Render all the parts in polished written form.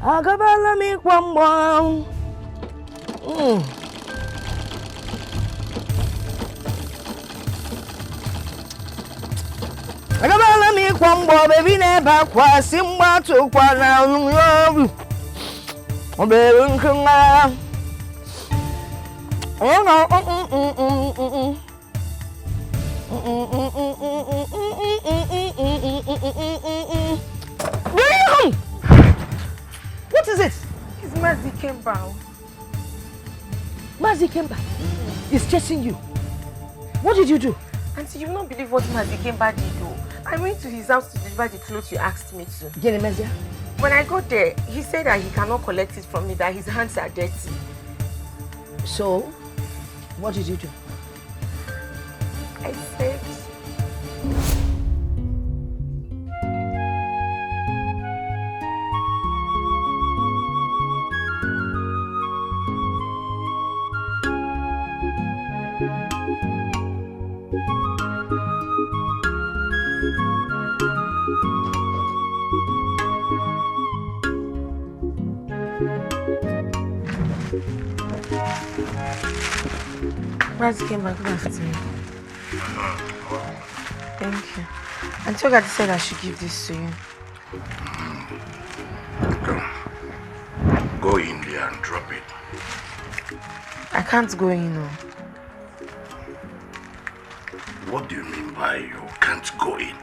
Agabala mi kwamwa. Agabala mi kwamwa baby never kwa simba to kwa na love. Baby nkunga. William! What is it? It's Mazi Kemba. Mazi Kemba is chasing you. What did you do? Auntie, you will not believe what Mazi Kemba did though. I went to his house to deliver the clothes you asked me to. Genemezia? When I got there, he said that he cannot collect it from me, that his hands are dirty. So, what did you do? I said... Mazi came back after me. Thank you. Auntie Ogadi said I should give this to you. Go in there and drop it. I can't go in now. What do you mean by you can't go in?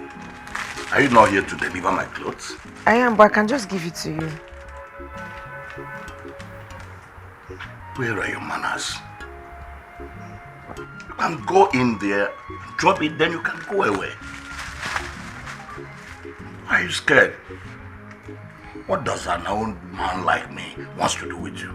Are you not here to deliver my clothes? I am, but I can just give it to you. Where are your manners? You can go in there, drop it, then you can go away. Why are you scared? What does an old man like me wants to do with you?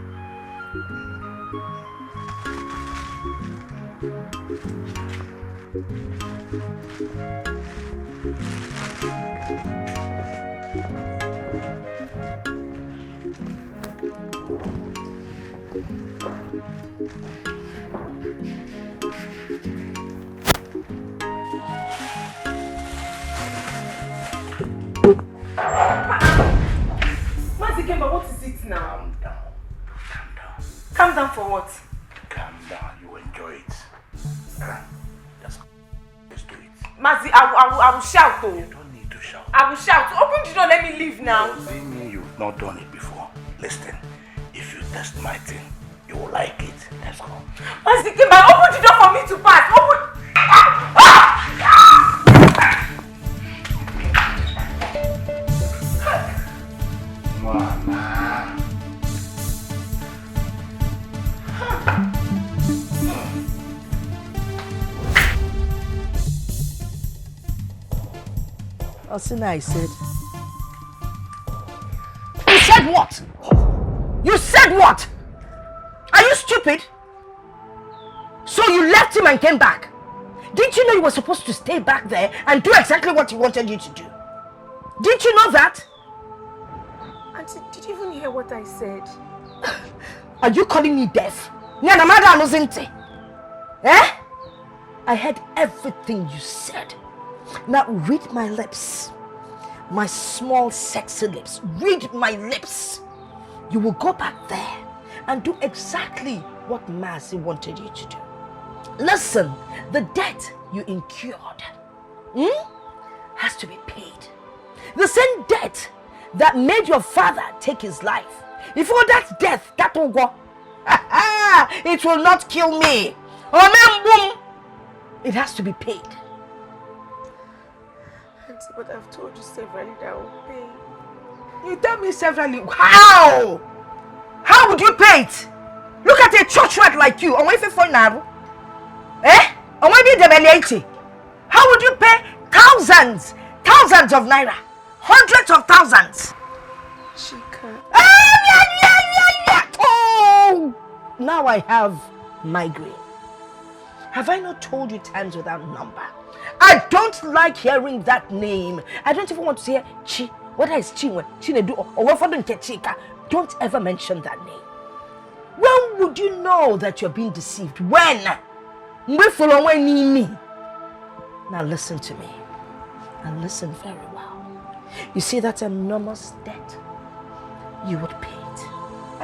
Mazi Kemba, what is it now? Calm down. Calm down. Calm down for what? Calm down. You enjoy it. Let's do it. Mazi, I will shout though. You don't need to shout. I will shout. Open the door, let me leave now. See me, you've not done it before. Listen, if you test my thing, you will like it. Let's go. Mazi Kemba, open the door for me to pass. Open. Mama. Osina, I said. You said what? You said what? Are you stupid? So you left him and came back? Didn't you know you were supposed to stay back there and do exactly what he wanted you to do? Didn't you know that? Auntie, did you even hear what I said? Are you calling me deaf? Eh? I heard everything you said. Now read my lips. My small sexy lips. Read my lips. You will go back there and do exactly what Mazi wanted you to do. Listen, the debt you incurred has to be paid. The same debt that made your father take his life. If all that death, that will go. It will not kill me. It has to be paid. Auntie, but I've told you severally that I will pay. You tell me severally. How? How would you pay it? Look at a church rat like you. Eh? How would you pay thousands of naira? Hundreds of thousands. She can't. Oh! Now I have migraine. Have I not told you times without number? I don't like hearing that name. I don't even want to say Chi. Whether it's Chinwe, Chinedu, or what for Chika. Don't ever mention that name. When would you know that you're being deceived? When? Now listen to me. And listen very well. You see that enormous debt? You would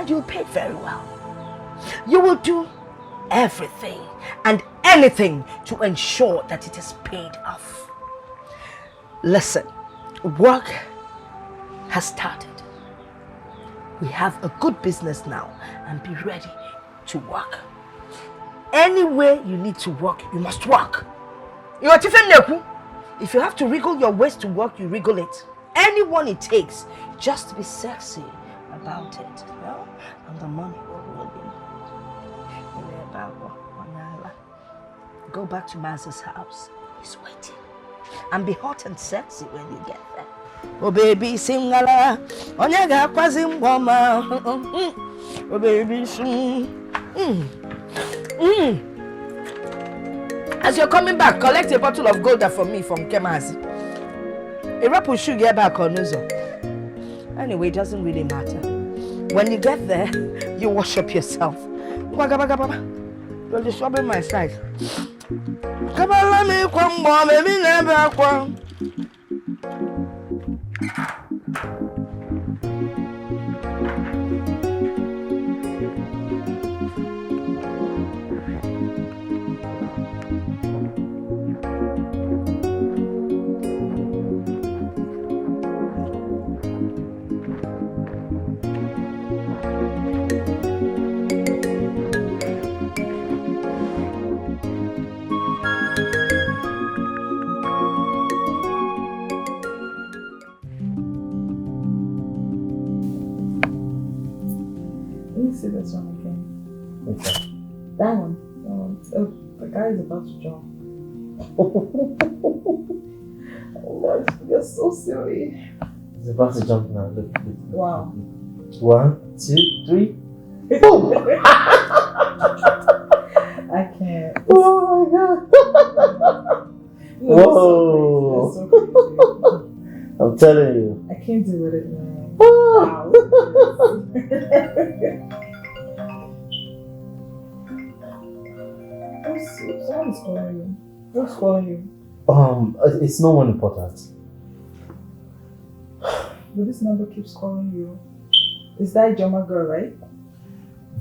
and you'll pay it very well. You will do everything and anything to ensure that it is paid off. Listen, work has started. We have a good business now and be ready to work. Anywhere you need to work, you must work. If you have to wriggle your waist to work, you wriggle it. Anyone it takes, just be sexy about it. No? And the money will be. Go back to Maz's house. He's waiting. And be hot and sexy when you get there. Oh baby, singala. Onyaga kwazim wama. Oh baby, As you're coming back, collect a bottle of Golda for me from Kemazi. A rap will shoot get back on Uzo. Anyway, it doesn't really matter. When you get there, you wash up yourself. You're disturbing my sight. Come on, let me come, baby, never come. See this one again. Okay. That one. Oh, the guy is about to jump. Oh God, you're so silly. He's about to jump now. Look. Wow. 1, 2, 3. Boom! I can't. Oh my God. Whoa. So crazy. I'm telling you. I can't deal with it, man. Wow. Someone's calling you. Who's calling you? It's no one important. But this number keeps calling you. Is that Joma girl, right?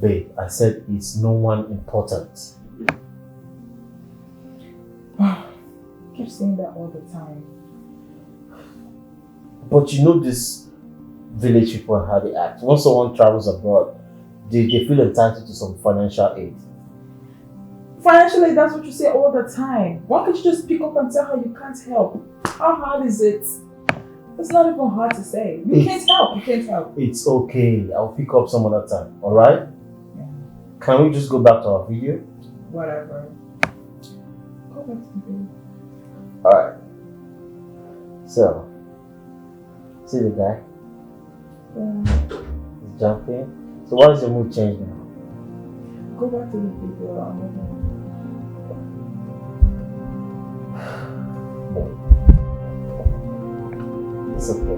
Babe, I said it's no one important. Keep saying that all the time. But you know this village people and how they act. Once someone travels abroad, they feel entitled to some financial aid. Financially, that's what you say all the time. Why can't you just pick up and tell her you can't help? How hard is it? It's not even hard to say. You can't help. You can't help. It's okay. I'll pick up some other time. Alright? Yeah. Can we just go back to our video? Whatever. Go back to the video. Alright. So, see the guy? Yeah. He's jumping. So what is your mood change now? Go back to the video. It's okay, huh?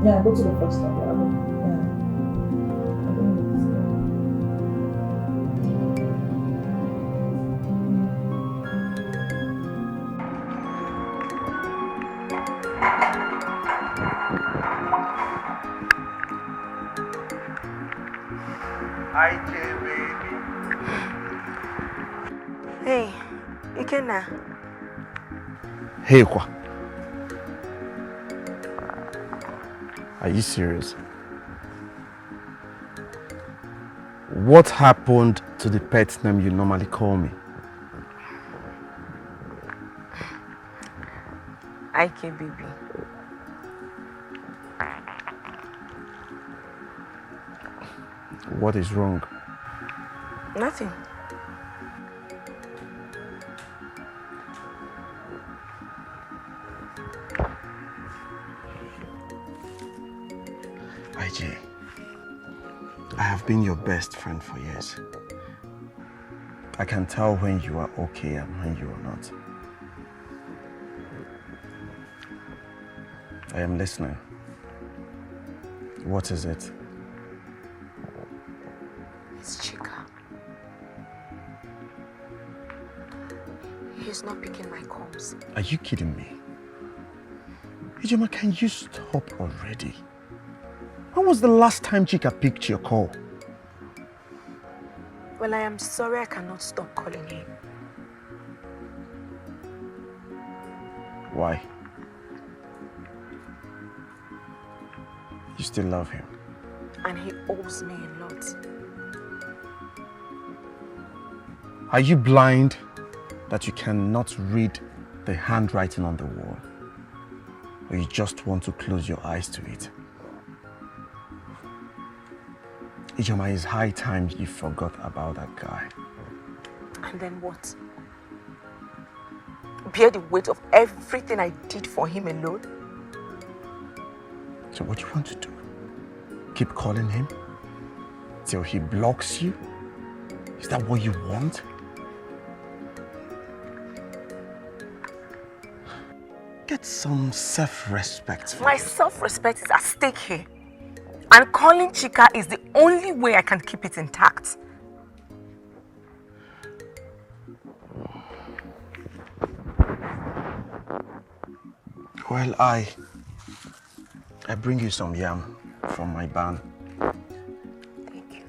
Yeah, go to the first one. Yeah. I don't know Hi, baby. Hey, Ikenna. Hey, Kwa. Are you serious? What happened to the pet name you normally call me? Ike, baby. What is wrong? Nothing. IJ, I have been your best friend for years. I can tell when you are okay and when you are not. I am listening. What is it? It's Chika. He's not picking my calls. Are you kidding me? Ijoma, can you stop already? When was the last time Chika picked your call? Well, I am sorry I cannot stop calling him. Why? You still love him? And he owes me a lot. Are you blind that you cannot read the handwriting on the wall? Or you just want to close your eyes to it? Ijoma, it's high time you forgot about that guy. And then what? Bear the weight of everything I did for him alone? So what do you want to do? Keep calling him? Till he blocks you? Is that what you want? Get some self-respect. My self-respect is at stake here. And calling Chika is the only way I can keep it intact. Well, I bring you some yam from my barn. Thank you.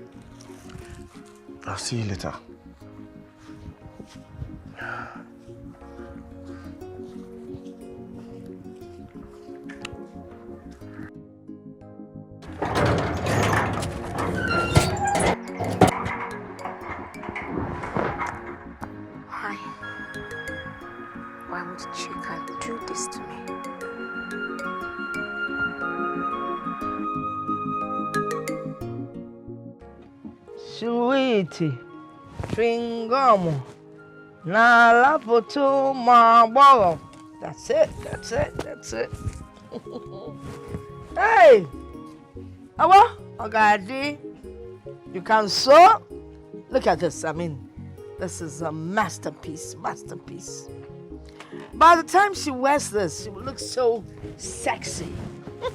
I'll see you later. Why? Why would Chika do this to me? Sweetie, chewing gum, na la photo ma boro. That's it. Hey, Awa, Ogadi, you can sew. Look at this. I mean, this is a masterpiece. By the time she wears this, she will look so sexy.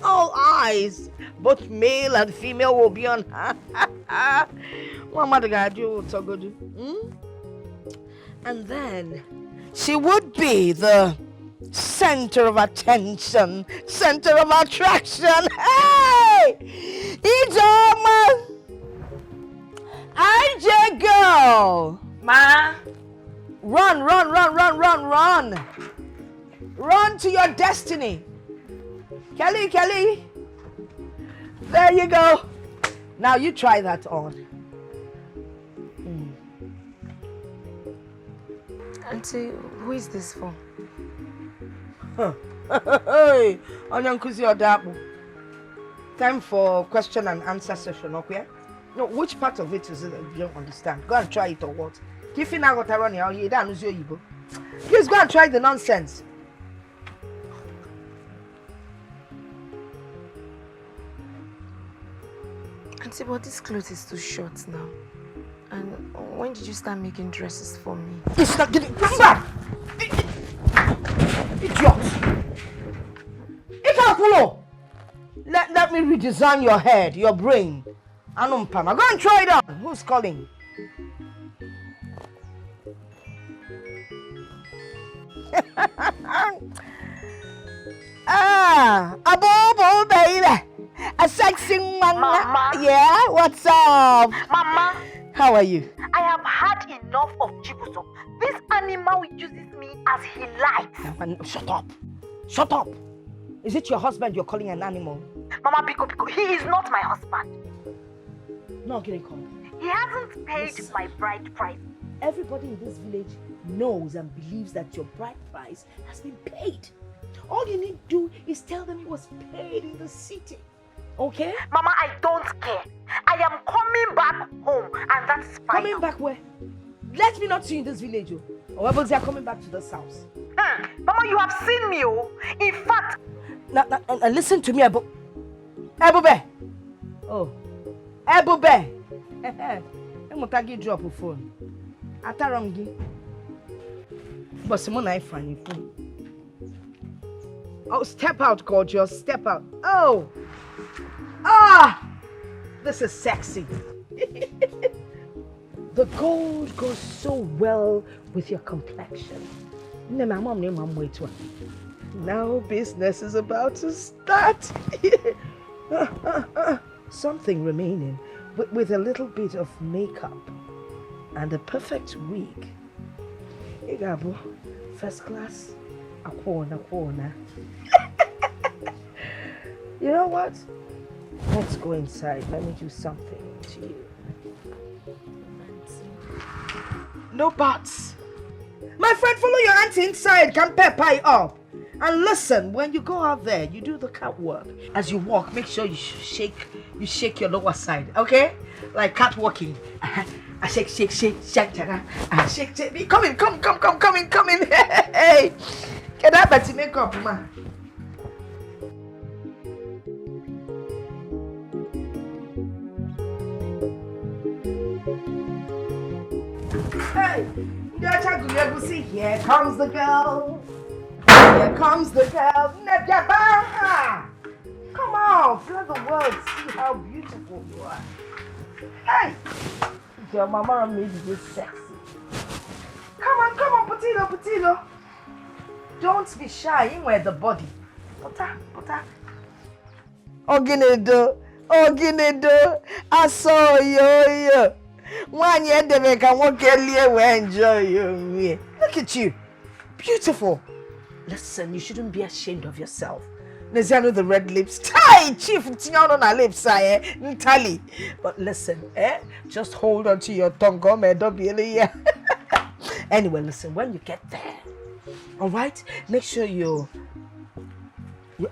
All eyes, both male and female, will be on her. What mother gonna do? And then she would be the center of attention, center of attraction. Hey, Ijoma, IJ girl, Ma! run, run to your destiny. Kelly, there you go. Now you try that on. Auntie, who is this for? Hey, Onyankuzi Odapu. Time for question and answer session, okay? No, which part of it is it that you don't understand? Go and try it or what? Please go and try the nonsense. Auntie, but this clothes is too short now. And when did you start making dresses for me? It's not getting. Come back! Idiot! Ikakulo! Let me redesign your head, your brain. Anumpama. Go and try it on. Who's calling? A bobo baby. A sexy mama. Mama. Yeah, what's up? Mama, How are you? I have had enough of Chibuzo. This animal uses me as he likes. Shut up. Is it your husband you're calling an animal? Mama Pico, he is not my husband. Not getting called. He hasn't paid Listen. my bride price. Everybody in this village knows and believes that your bride price has been paid. All you need to do is tell them it was paid in the city. Okay? Mama, I don't care. I am coming back home, and that's fine. Coming back where? Let me not see you in this village. Or else they are coming back to this house. Mama, you have seen me, oh. In fact, Now, listen to me, Ebube. Oh, Ebube. I'm going to drop a phone. Ataramgi. But someone I find your phone. Oh, step out, gorgeous. Step out. Oh. This is sexy. The gold goes so well with your complexion. Now business is about to start. Something remaining with a little bit of makeup and a perfect wig. Igabo, first class, a corner. You know what? Let's go inside. Let me do something to you. No buts. My friend, follow your auntie inside. Come pie up. And listen, when you go out there, you do the catwalk. As you walk, make sure you shake your lower side, okay? Like catwalking. I shake. Come in. Hey. Get that better makeup, man. Hey, here comes the girl. Here comes the girl. Come on, let the world see how beautiful you are. Hey, your mama made you this sexy. Come on, Potino. Don't be shy, in where the body. Pota. Oginedo. I saw you. One year they make a walk enjoy you. Look at you. Beautiful. Listen, you shouldn't be ashamed of yourself. Neziano the red lips. Tie chief on our lips, Tally. But listen, just hold on to your tongue, don't be Anyway, listen, when you get there, alright, make sure you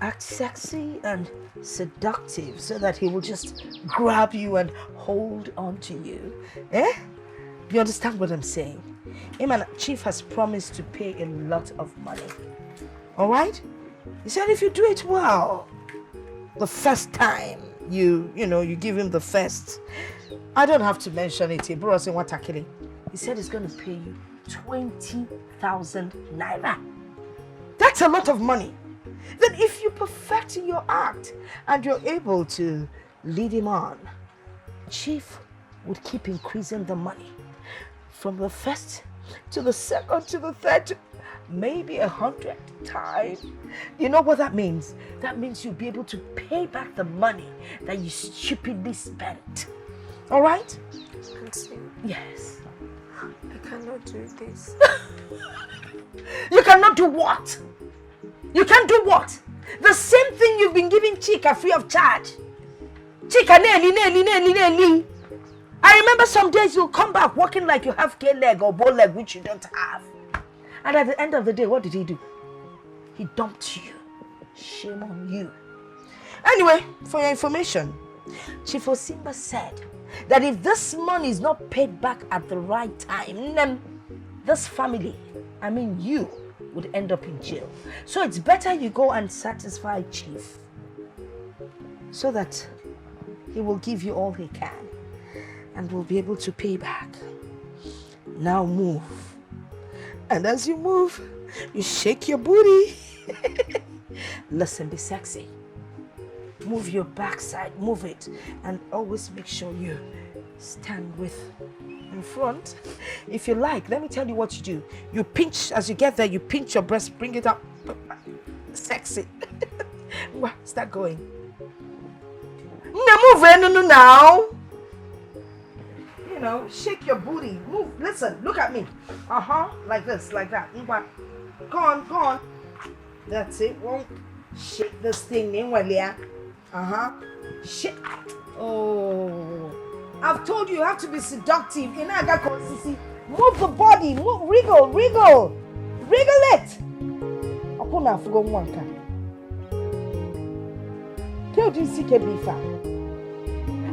act sexy and seductive so that he will just grab you and hold on to you. You understand what I'm saying? Chief has promised to pay a lot of money. Alright? He said if you do it well, the first time you give him the first. I don't have to mention it. He said he's going to pay you 20,000 naira. That's a lot of money. Then if you perfect your act and you're able to lead him on, Chief would keep increasing the money from the first to the second to the third, maybe 100 times. You know what that means? That means you'll be able to pay back the money that you stupidly spent. All right? Auntie, yes. I cannot do this. You cannot do what? You can do what? The same thing you've been giving Chika free of charge. Chika, nelly. I remember some days you'll come back walking like you have gay leg or bow leg, which you don't have. And at the end of the day, what did he do? He dumped you. Shame on you. Anyway, for your information, Chief Osimba said that if this money is not paid back at the right time, then this family, you, would end up in jail. So it's better you go and satisfy Chief so that he will give you all he can and will be able to pay back. Now move. And as you move, you shake your booty. Listen, be sexy. Move your backside, move it, and always make sure you stand with in front. If you like, let me tell you what you do. You pinch, as you get there, you pinch your breast, bring it up. Sexy. Start going. Move now. Shake your booty. Move. Listen, look at me. Like this, like that. Go on. That's it. Won't shake this thing in Shake. Oh. I've told you have to be seductive. Move the body. Move. Wriggle. Wriggle it.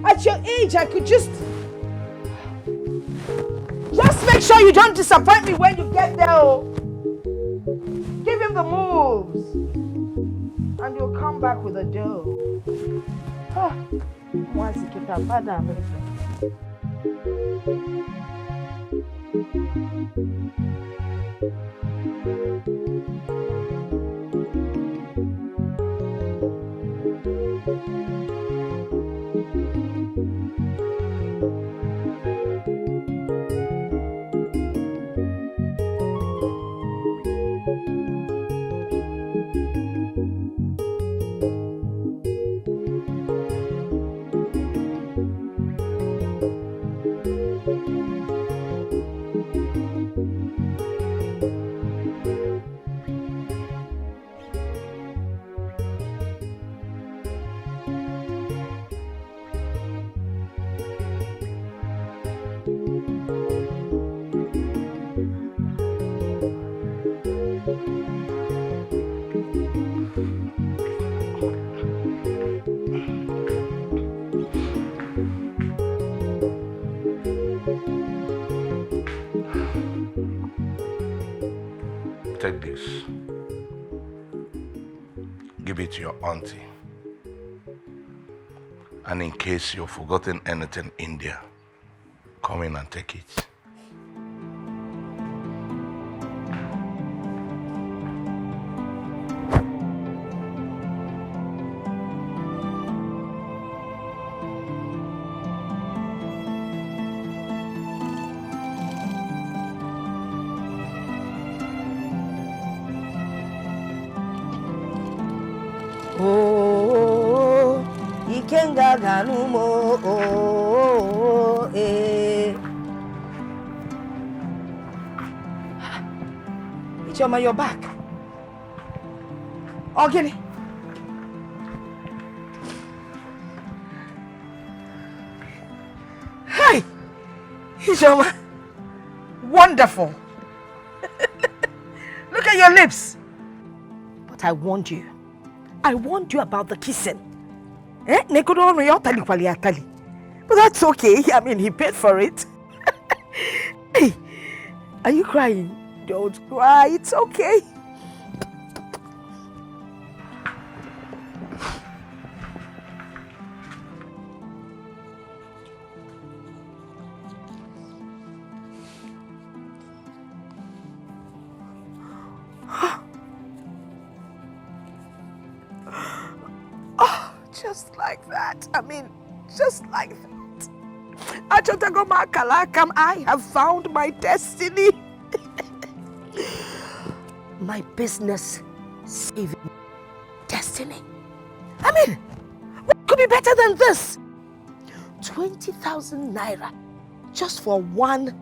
At your age, I could just make sure you don't disappoint me when you get there. Give him the moves. And you'll come back with a dough. Once you get that bad, Take this. Give it to your auntie. And in case you've forgotten anything in there, come in and take it. Oh, Ikenga Ganumo, oh, eh. Ichoma, you're back. Oh, get it. Hi, Ichoma. Wonderful. Look at your lips. But I warned you. I warned you about the kissing. But that's okay. I mean, he paid for it. Hey, are you crying? Don't cry. It's okay. Just like that. I mean, just like that. I have found my destiny. My business saving destiny. I mean, what could be better than this? 20,000 naira just for one.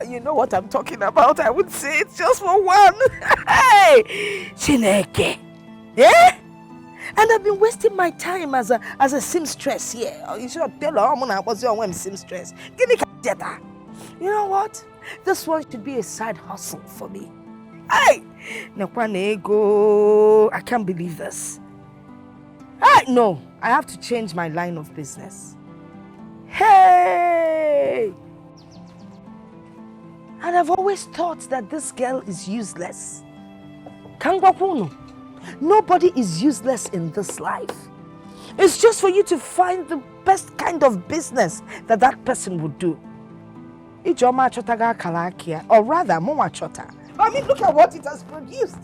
You know what I'm talking about. I would say it's just for one. Hey, Chineke. Yeah? And I've been wasting my time as a seamstress here. You should tell her I was your seamstress. You know what? This one should be a side hustle for me. Hey! I can't believe this. Hey! No, I have to change my line of business. Hey! And I've always thought that this girl is useless. Nobody is useless in this life. It's just for you to find the best kind of business that person would do. Or rather, Mama Chota. I mean, look at what it has produced.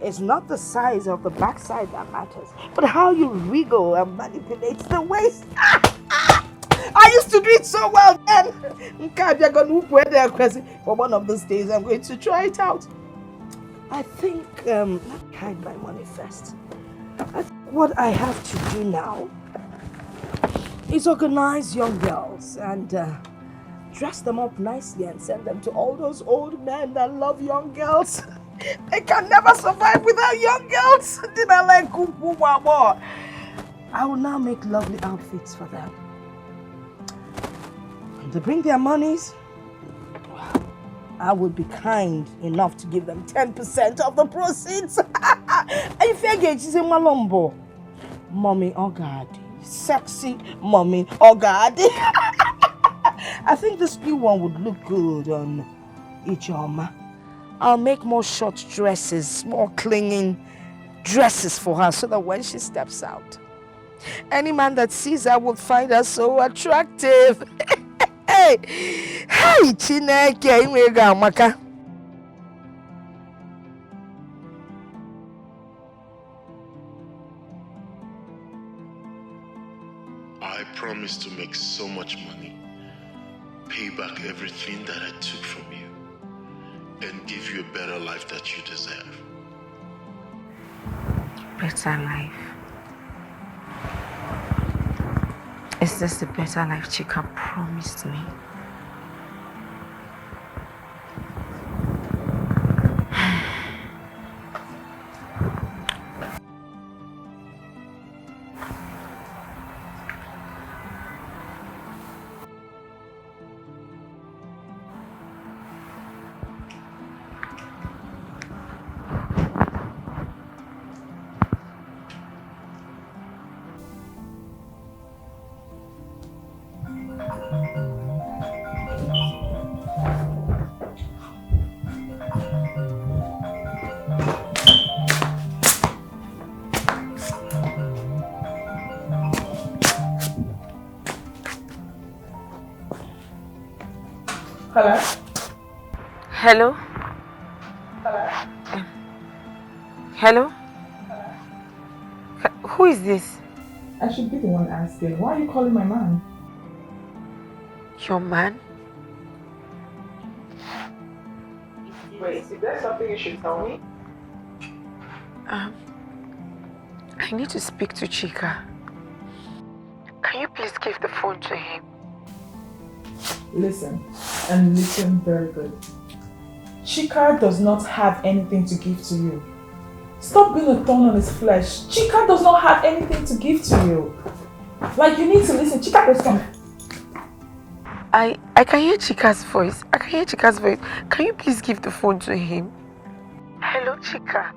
It's not the size of the backside that matters, but how you wriggle and manipulate the waist. I used to do it so well then. But one of these days, I'm going to try it out. I think, let me hide my money first. I think what I have to do now is organize young girls and dress them up nicely and send them to all those old men that love young girls. They can never survive without young girls. I will now make lovely outfits for them. When they bring their monies, I will be kind enough to give them 10% of the proceeds. I figure she's a malombo. Mommy, oh God. Sexy mommy, oh God. I think this new one would look good on Ijeoma. I'll make more short dresses, more clinging dresses for her so that when she steps out, any man that sees her will find her so attractive. Hey, Chineke, Maka. I promise to make so much money, pay back everything that I took from you, and give you a better life that you deserve. Better life. Is this the better life Chika promised me? Hello? Hello? Hello? Hello? Who is this? I should be the one asking. Why are you calling my man? Your man? Wait, is there something you should tell me? I need to speak to Chika. Can you please give the phone to him? Listen, and listen very good. Chika does not have anything to give to you. Stop being a thorn on his flesh. Chika does not have anything to give to you. Like, you need to listen. Chika is coming. I can hear Chika's voice. I can hear Chika's voice. Can you please give the phone to him? Hello, Chika.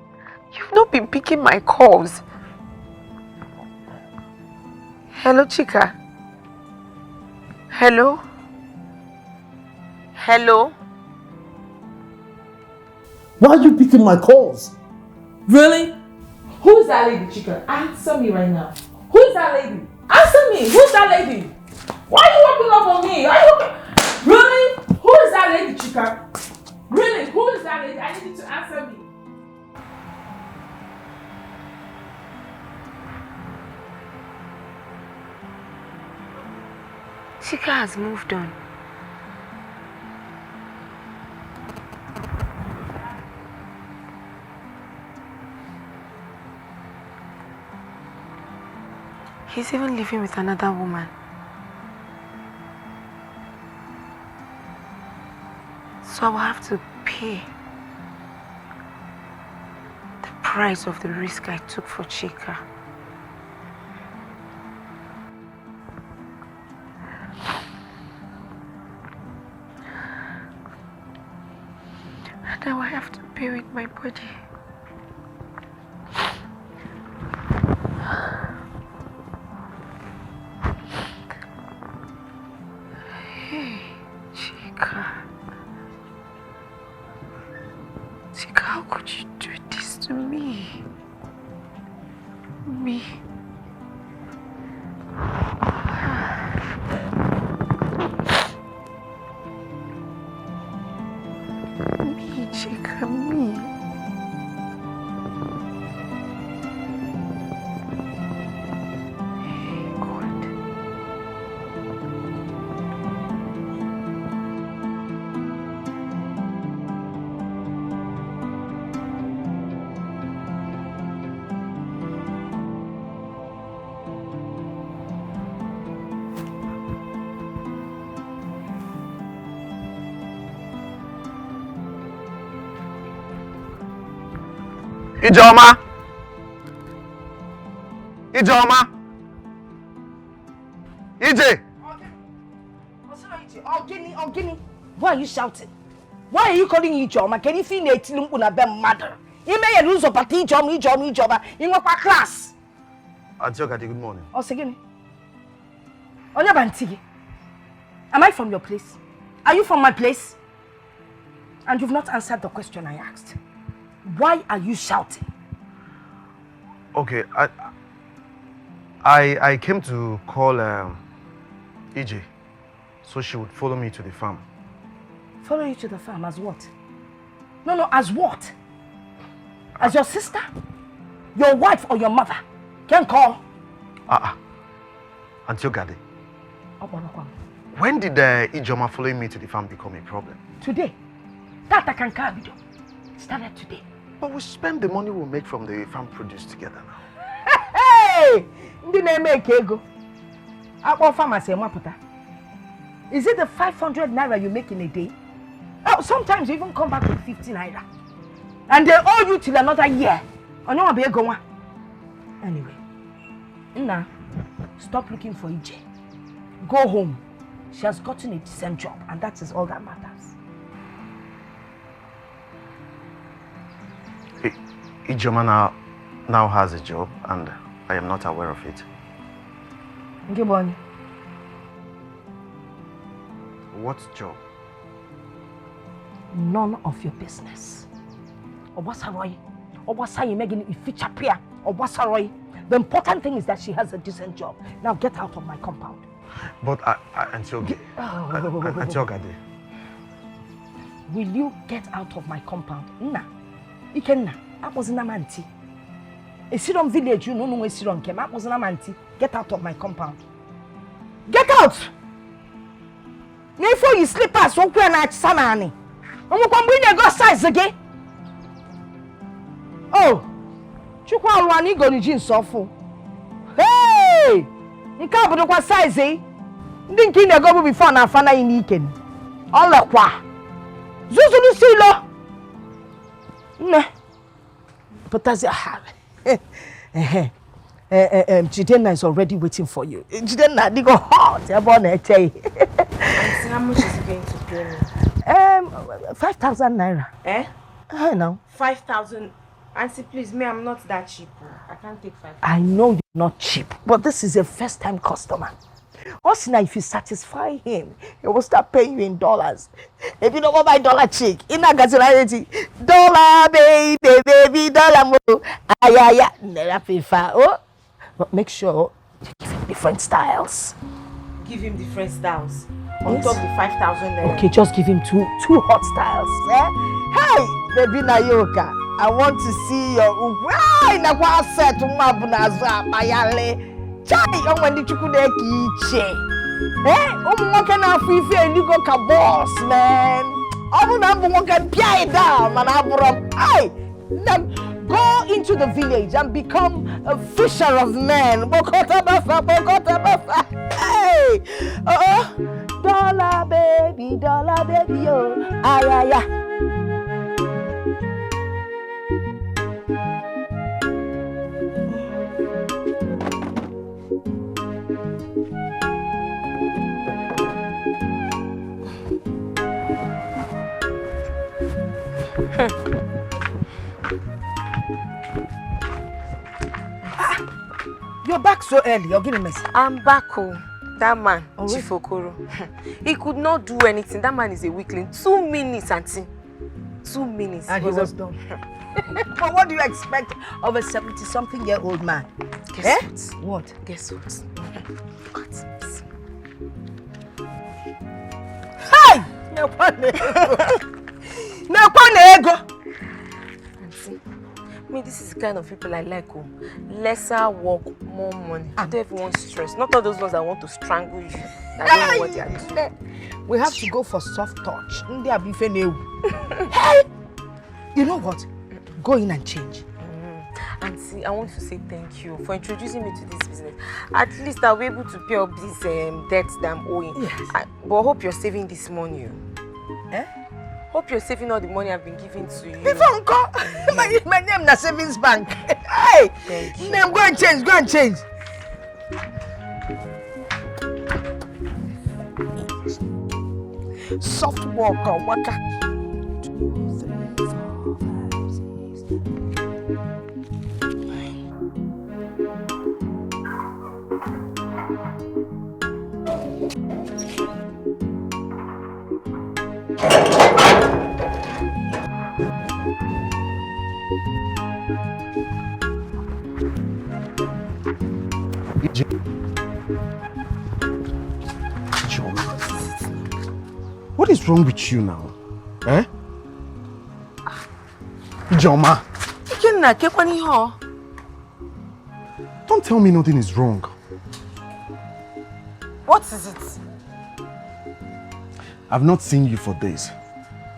You've not been picking my calls. Hello, Chika. Hello? Hello? Why are you picking my calls? Really? Who is that lady, Chika? Answer me right now. Who is that lady? Answer me. Who is that lady? Why are you walking up on me? Really? Who is that lady, Chika? Really? Who is that lady? I need you to answer me. Chika has moved on. He's even living with another woman. So I will have to pay the price of the risk I took for Chika. And now I have to pay with my body. Hey, Chika. Chika, how could you do this to me? Me. Me, Chika, me. Hey, God. Ijoma! Ijoma! EJ! Ogini. Why are you shouting? Why are you calling Ijoma? Can you feel it? Lumpuna be mother. You may lose a party, Ijoma. In what class? Antiochati, good morning. Oh, again. Onya Bantigi. Am I from your place? Are you from my place? And you've not answered the question I asked. Why are you shouting? Okay, I came to call EJ so she would follow me to the farm. Follow you to the farm as what? No, as what? As your sister? Your wife or your mother? Can call? Antiochati. When did Ijoma following me to the farm become a problem? Today. That I can carry. Started today. But we spend the money we make from the farm produce together now. Hey! Is it the 500 naira you make in a day? Oh, sometimes you even come back with 50 naira. And they owe you till another year. Anyway, Nna, stop looking for EJ. Go home. She has gotten a decent job, and that is all that matters. Ijoma now has a job, and I am not aware of it. Ngibonye. What job? None of your business. Obasaroy. Obasayi Megan Ifichapia. Obasaroy. The important thing is that she has a decent job. Now get out of my compound. But Antiochati, will you get out of my compound? Nah. Ikenna, I wasn't a manti. A Siron village, you know, no Siron came. I wasn't a manti. Get out of my compound. Get out! Before you sleep us, so when I samani. I'm going to go size again. Oh, Chukwa Rani go to Jin Sofu. Hey! You can't put what size, eh? Didn't you go before na fana in Iken? All the qua. Zuzu Silo. No. But that's a Jidenna is already waiting for you. Jidenna, they go hot. You're born a day. How much is he going to pay me? 5,000 naira. Eh? I know. 5,000. Auntie, please, me, I'm not that cheap. I can't take 5,000. I know you're not cheap, but this is a first-time customer. Also, now if you satisfy him, he will start paying you in dollars. If you don't want my dollar chick, in that gasolinity, dollar baby, dollar mo. Ay, never pay for. Oh, but make sure you give him different styles. Give him different styles. On top of the 5,000. Okay, just give him two hot styles. Eh? Hey, baby Nayoka, I want to see your why na kwa set mabunaza mayale. Chai, on when the chukudeki che. Eh? Woke na afife and you go ka boss, man. Woke pia down, man. Hey, go into the village and become a fisher of men. Bokota bafa. Hey, dollar baby, yo. Ay. You're back so early. You're getting messy. I'm back home. That man, Chifokoro, he could not do anything. That man is a weakling. 2 minutes, auntie. 2 minutes. And he was done. But what do you expect of a 70-something-year-old man? Guess what? What? Guess what? What? Hey! No ego. Auntie, me, this is the kind of people I like. Lesser work, more money. I don't even want stress. Not all those ones that want to strangle you. I don't know what they are doing. We have to go for soft touch. Hey! You know what? Go in and change. Auntie, I want to say thank you for introducing me to this business. At least I'll be able to pay up these debts that I'm owing. Yes. But I hope you're saving this money. Eh? Hope you're saving all the money I've been giving to you. If uncle, my name is Savings Bank. Hey! Thank you. Name, go and change. Soft walker, waka. 2, 3, 4, 5, 6, What is wrong with you now? Eh? Ijoma. Don't tell me nothing is wrong. What is it? I've not seen you for days.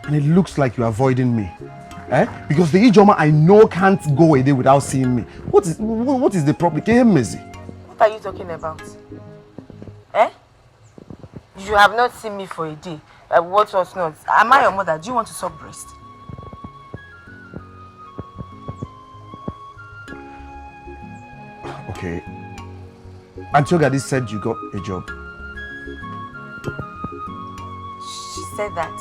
And it looks like you're avoiding me. Eh? Because the Ijoma I know can't go a day without seeing me. What is the problem? What are you talking about? Eh? You have not seen me for a day. What was not? Am I your mother? Do you want to suck breast? Okay. Antioga said you got a job. She said that.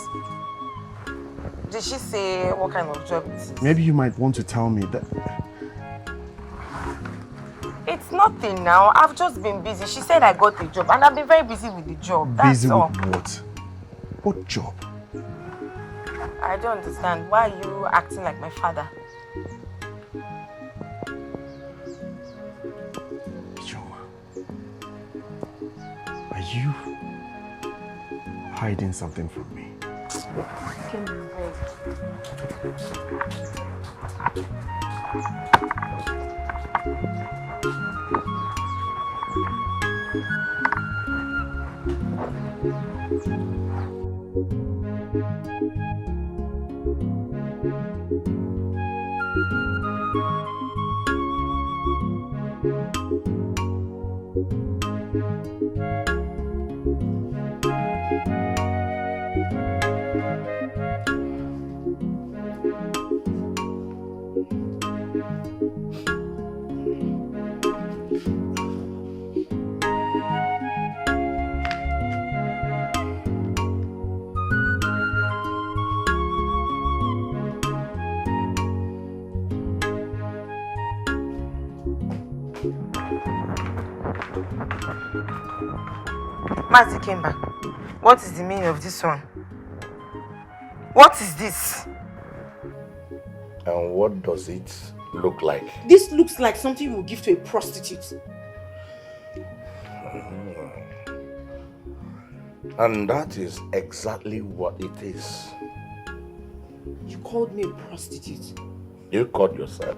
Did she say what kind of job it is? Maybe you might want to tell me that. It's nothing now. I've just been busy. She said I got a job and I've been very busy with the job. That's all. Busy with what? What job? I don't understand. Why are you acting like my father? Ijoma, are you hiding something from me? Mazi Kemba, what is the meaning of this one? What is this? And what does it look like? This looks like something you will give to a prostitute. And that is exactly what it is. You called me a prostitute. You called yourself.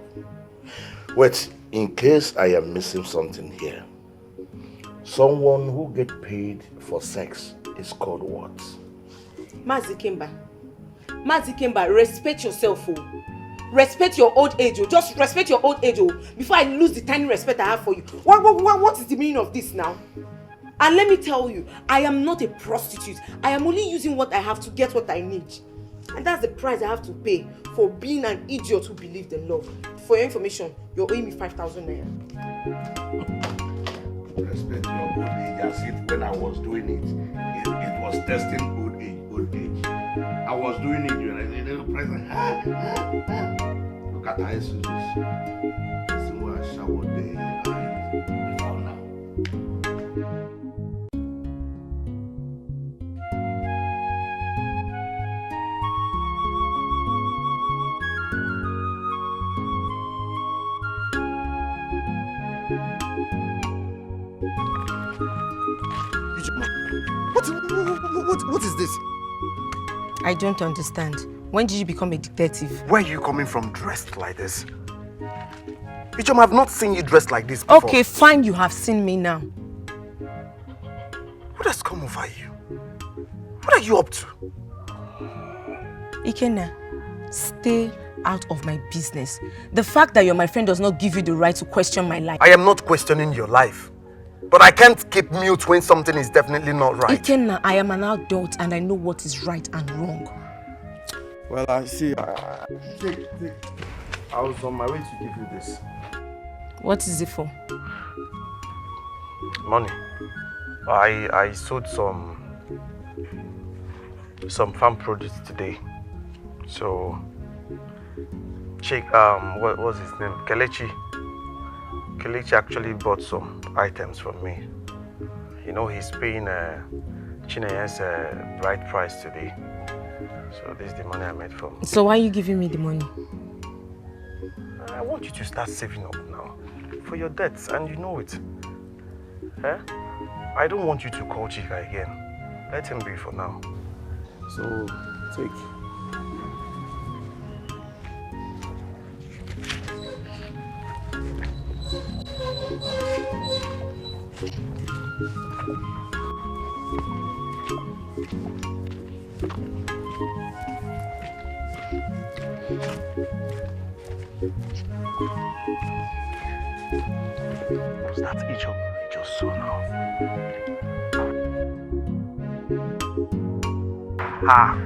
Wait, in case I am missing something here. Someone who gets paid for sex is called what? Mazi Kemba, respect yourself, oh. Respect your old age, oh. Just respect your old age, oh, before I lose the tiny respect I have for you. What is the meaning of this now? And let me tell you, I am not a prostitute. I am only using what I have to get what I need. And that's the price I have to pay for being an idiot who believed in love. For your information, you're owing me 5,000 naira. Respect your old age as if when I was doing it was testing old age. I was doing it when I did the present. Look at how it's this is where I showered day and found now. What is this? I don't understand. When did you become a detective? Where are you coming from dressed like this? Ichom, I've not seen you dressed like this before. Okay, fine, you have seen me now. What has come over you? What are you up to? Ikenna, stay out of my business. The fact that you're my friend does not give you the right to question my life. I am not questioning your life. But I can't keep mute when something is definitely not right. Ikenna, I am an adult and I know what is right and wrong. Well, I see. Take. I was on my way to give you this. What is it for? Money. I sold some farm produce today. So, check. What was his name? Kelechi actually bought some items from me. You know, he's paying Chineye's bride price today. So this is the money I made from him. So why are you giving me the money? I want you to start saving up now for your debts, and you know it. Eh? I don't want you to call Chika again. Let him be for now. So take. That's Icho saw now. Ah.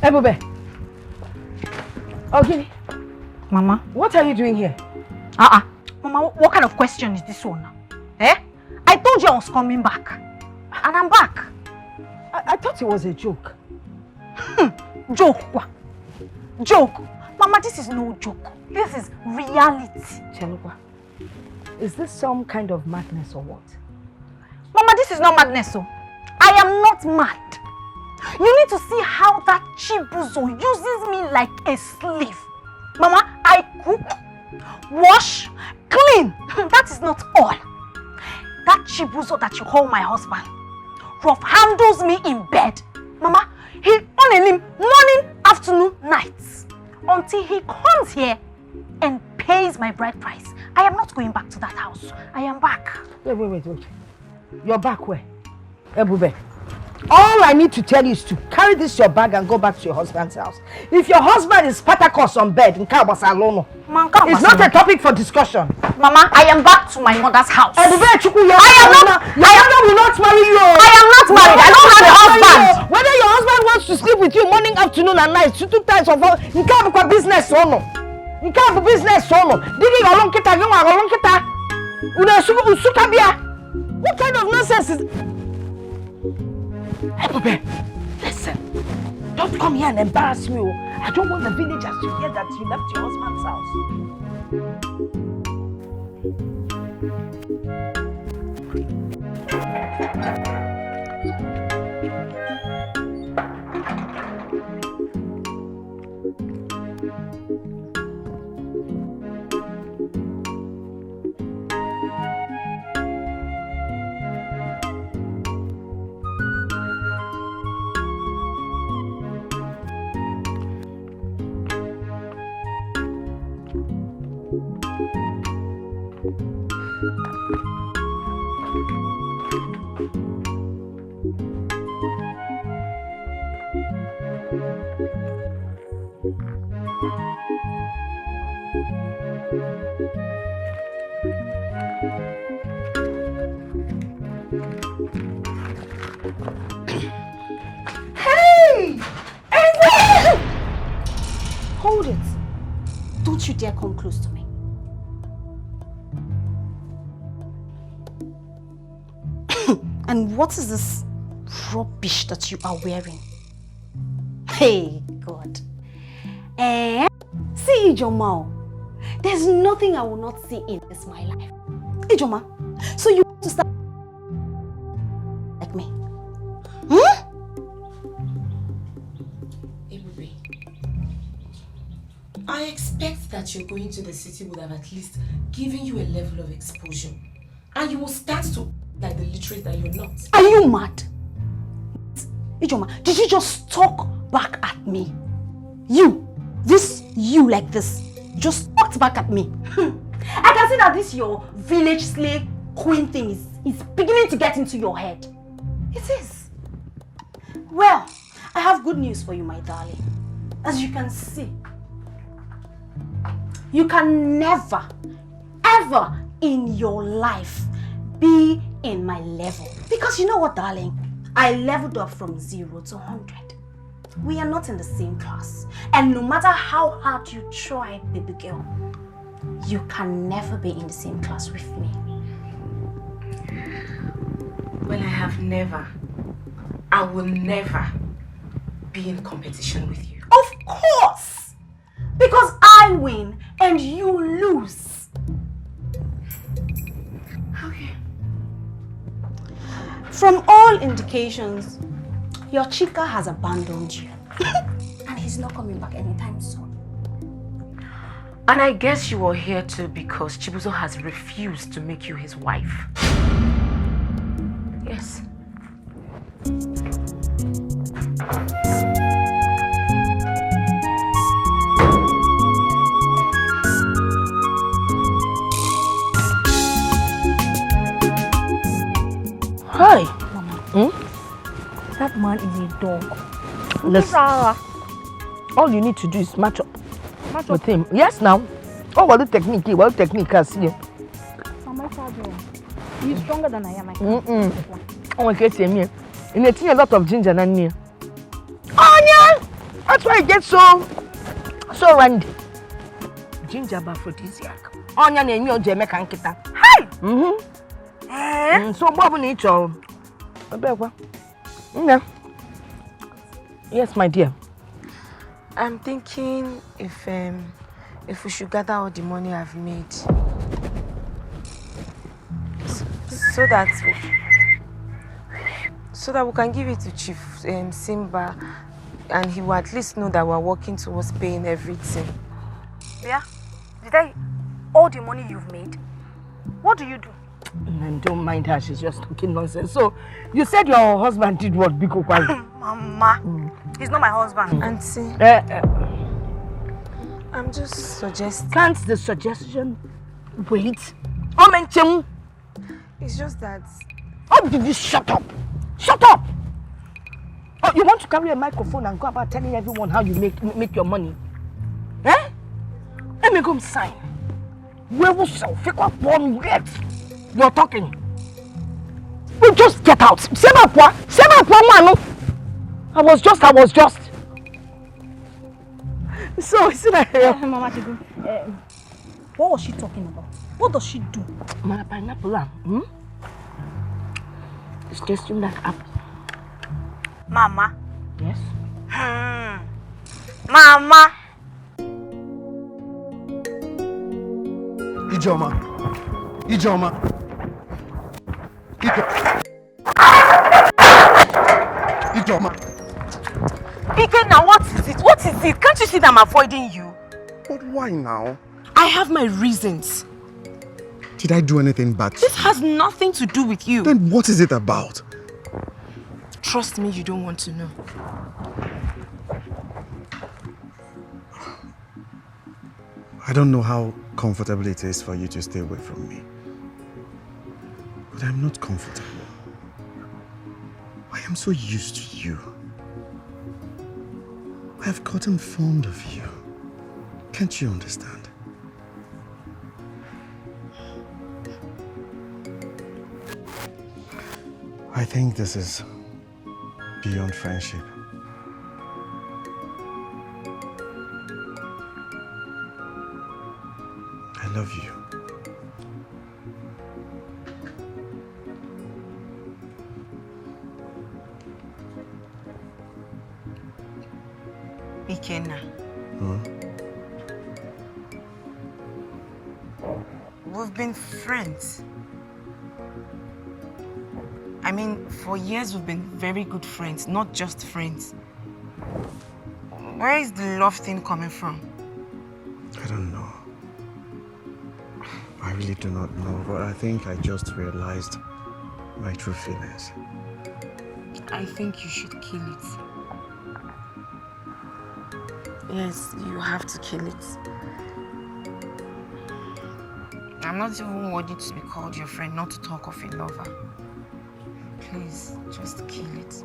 Ebube. Okay. Mama. What are you doing here? Mama, what kind of question is this one now? Eh? I told you I was coming back. And I'm back. I thought it was a joke. Joke? Joke? Mama, this is no joke. This is reality. Chelukwa, is this some kind of madness or what? Mama, this is not madness, so. I am not mad. You need to see how that Chibuzo uses me like a slave. Mama, I cook, wash, clean. That is not all. That Chibuzo that you call my husband rough handles me in bed. Mama, he on him morning, afternoon, nights. Until he comes here and pays my bride price. I am not going back to that house. I am back. Wait. You're back where? Ebube. All I need to tell you is to carry this your bag and go back to your husband's house. If your husband is Patakos on bed in Kabasalono, it's not a topic for discussion. Mama, I am back to my mother's house. Ebube, your mother will not marry you. I am not married. I don't have a husband. Whether your husband wants to sleep with you morning, afternoon, and night, 2 times of all, you can't have business or no. You can't have business or no. Digi along kita, you are along kita. What kind of nonsense is? Ebube, listen. Don't come here and embarrass me. I don't want the villagers to hear that you left your husband's house. Hold it. Don't you dare come close to me. And what is this rubbish that you are wearing? Hey, God. See, Ijoma. There's nothing I will not see in this my life. Ijoma, so you want to start like me? I expect that you're going to the city would have at least given you a level of exposure. And you will start to like the literate that you're not. Are you mad? Ijoma, did you just talk back at me? You like this, just talked back at me. I can see that this your village slave queen thing is beginning to get into your head. It is. Well, I have good news for you, my darling. As you can see, you can never, ever in your life be in my level. Because you know what, darling? I leveled up from 0 to 100. We are not in the same class. And no matter how hard you try, baby girl, you can never be in the same class with me. Well, I will never be in competition with you. Of course! Because I win and you lose. Okay. From all indications, your chica has abandoned you. And he's not coming back anytime soon. And I guess you are here too because Chibuzo has refused to make you his wife. Yes. Hi. Mama. That man is a dog. Listen, all you need to do is match up with him. Yes, now. Oh, what the technique? What the technique? I see you. Mama, he's stronger than I am. Oh, okay, see me. And it's a lot of ginger and me. Oh, yeah. That's why it gets so randy. Ginger aphrodisiac. Oh, yeah, and you're Jamaican kita. Hi. So, Bob and each other. Yeah. Yes, my dear. I'm thinking if we should gather all the money I've made, so that we can give it to Chief Simba, and he will at least know that we're working towards paying everything. Yeah? Did I... all the money you've made? What do you do? And don't mind her, she's just talking nonsense. So, you said your husband did what, Biko Kwai? Mama, he's not my husband. Auntie, I'm just suggesting. Can't the suggestion wait? It's just that... Oh, did you shut up? Shut up! Oh, you want to carry a microphone and go about telling everyone how you make your money? Eh? Let me go sign. Where will fake up one yet? You're talking. We just get out. Say my poor man. I was just. So, Mama Chigu, what was she talking about? What does she do? My pineapple, It's tasting like apple. Mama. Yes? Mama. Ijoma. Ike, now what is it? What is it? Can't you see that I'm avoiding you? But why now? I have my reasons. Did I do anything bad? This has nothing to do with you. Then what is it about? Trust me, you don't want to know. I don't know how comfortable it is for you to stay away from me. But I'm not comfortable. I am so used to you. I have gotten fond of you. Can't you understand? I think this is beyond friendship. I love you. Ikenna. We've been friends. I mean, for years we've been very good friends, not just friends. Where is the love thing coming from? I don't know. I really do not know, but I think I just realized my true feelings. I think you should kill it. Yes, you have to kill it. I'm not even worthy to be called your friend, not to talk of a lover. Please, just kill it.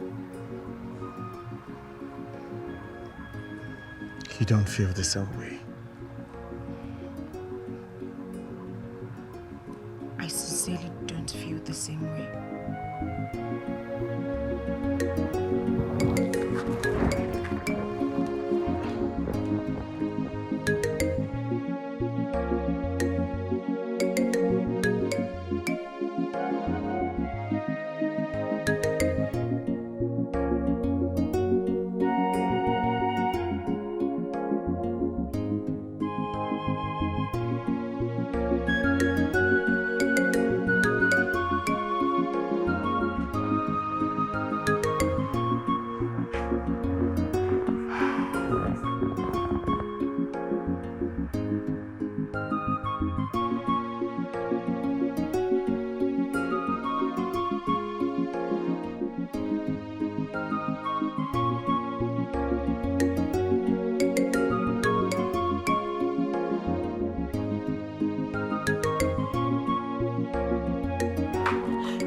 You don't feel the same way. I sincerely don't feel the same way.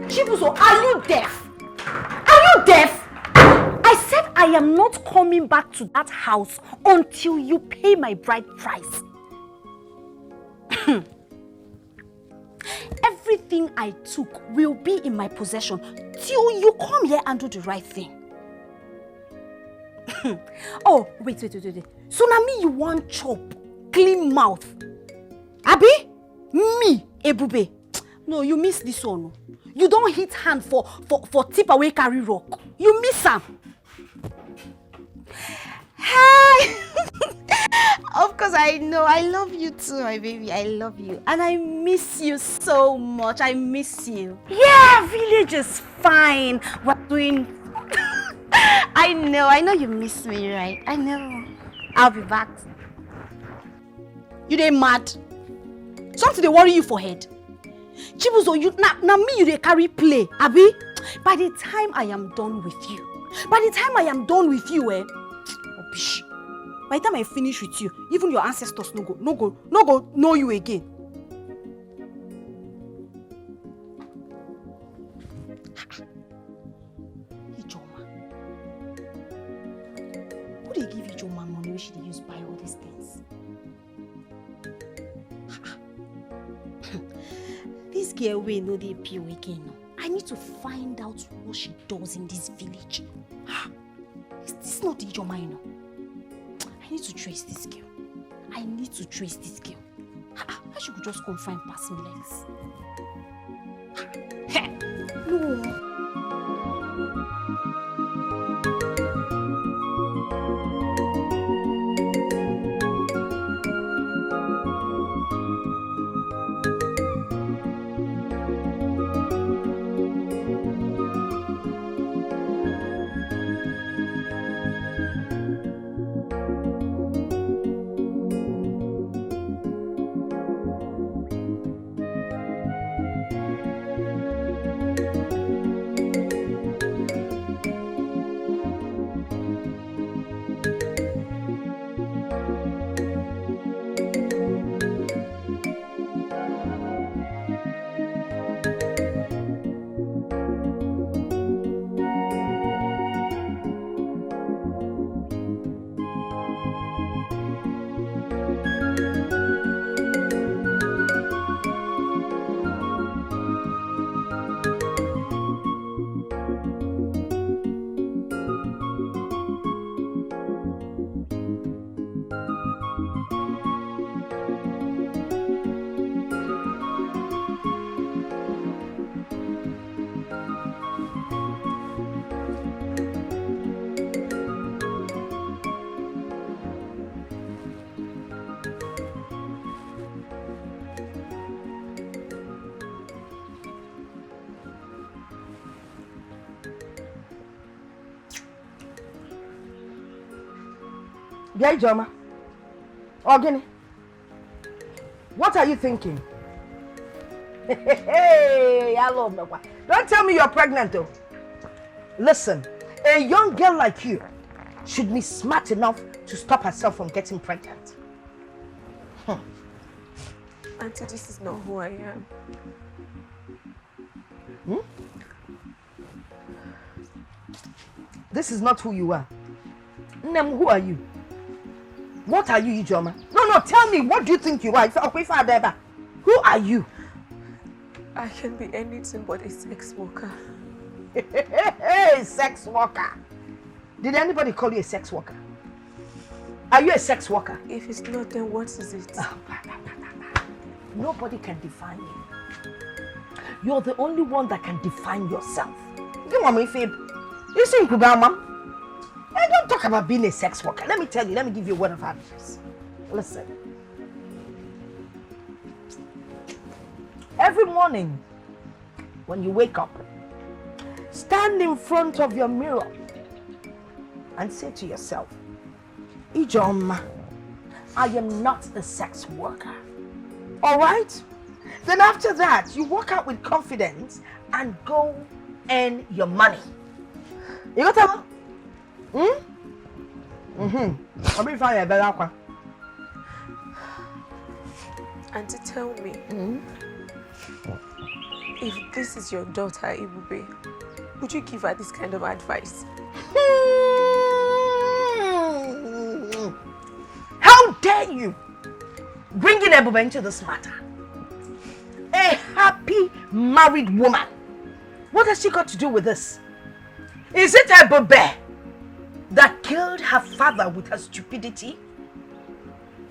Chibuzo, are you deaf? Are you deaf? I said I am not coming back to that house until you pay my bride price. Everything I took will be in my possession till you come here and do the right thing. Oh, wait. So now me you want chop, clean mouth. Abi? Me, Ebube. No, you miss this one. You don't hit hand for tip away carry rock. You miss am. Hi! Of course, I know. I love you too, my baby. I love you. And I miss you so much. I miss you. Yeah, village is fine. We're doing... I know you miss me, right? I know. I'll be back. You dey mad? Something they worry you for head. Chibuzo, you now me you dey carry play, abi? By the time I am done with you, by the time I finish with you, even your ancestors no go know you again. Ijoma. Who dey give Ijoma money wey she dey use buy all these things? This girl wey no dey pure again. I need to find out what she does in this village. Is this not Ijoma, you know? I need to trace this girl. How she could just come find pass me like this? No. Yeah, Ijoma. Ogini. What are you thinking? Hey, hello, Mewa. Don't tell me you're pregnant, though. Listen, a young girl like you should be smart enough to stop herself from getting pregnant. Auntie, this is not who I am. This is not who you are. Nem, who are you? What are you, Ijoma? No, tell me, what do you think you are? Who are you? I can be anything but a sex worker. Hey, sex worker. Did anybody call you a sex worker? Are you a sex worker? If it's not, then what is it? Nobody can define you. You're the only one that can define yourself. Listen, Kubama. I don't talk about being a sex worker. Let me tell you, let me give you a word of advice. Listen. Every morning, when you wake up, stand in front of your mirror and say to yourself, Ijoma, I am not a sex worker. Alright? Then after that, you walk out with confidence and go earn your money. You got that? I'll be fine, better. Auntie, tell me, if this is your daughter, Ibube, would you give her this kind of advice? How dare you bring in Ebube into this matter? A happy married woman. What has she got to do with this? Is it Ebube that killed her father with her stupidity?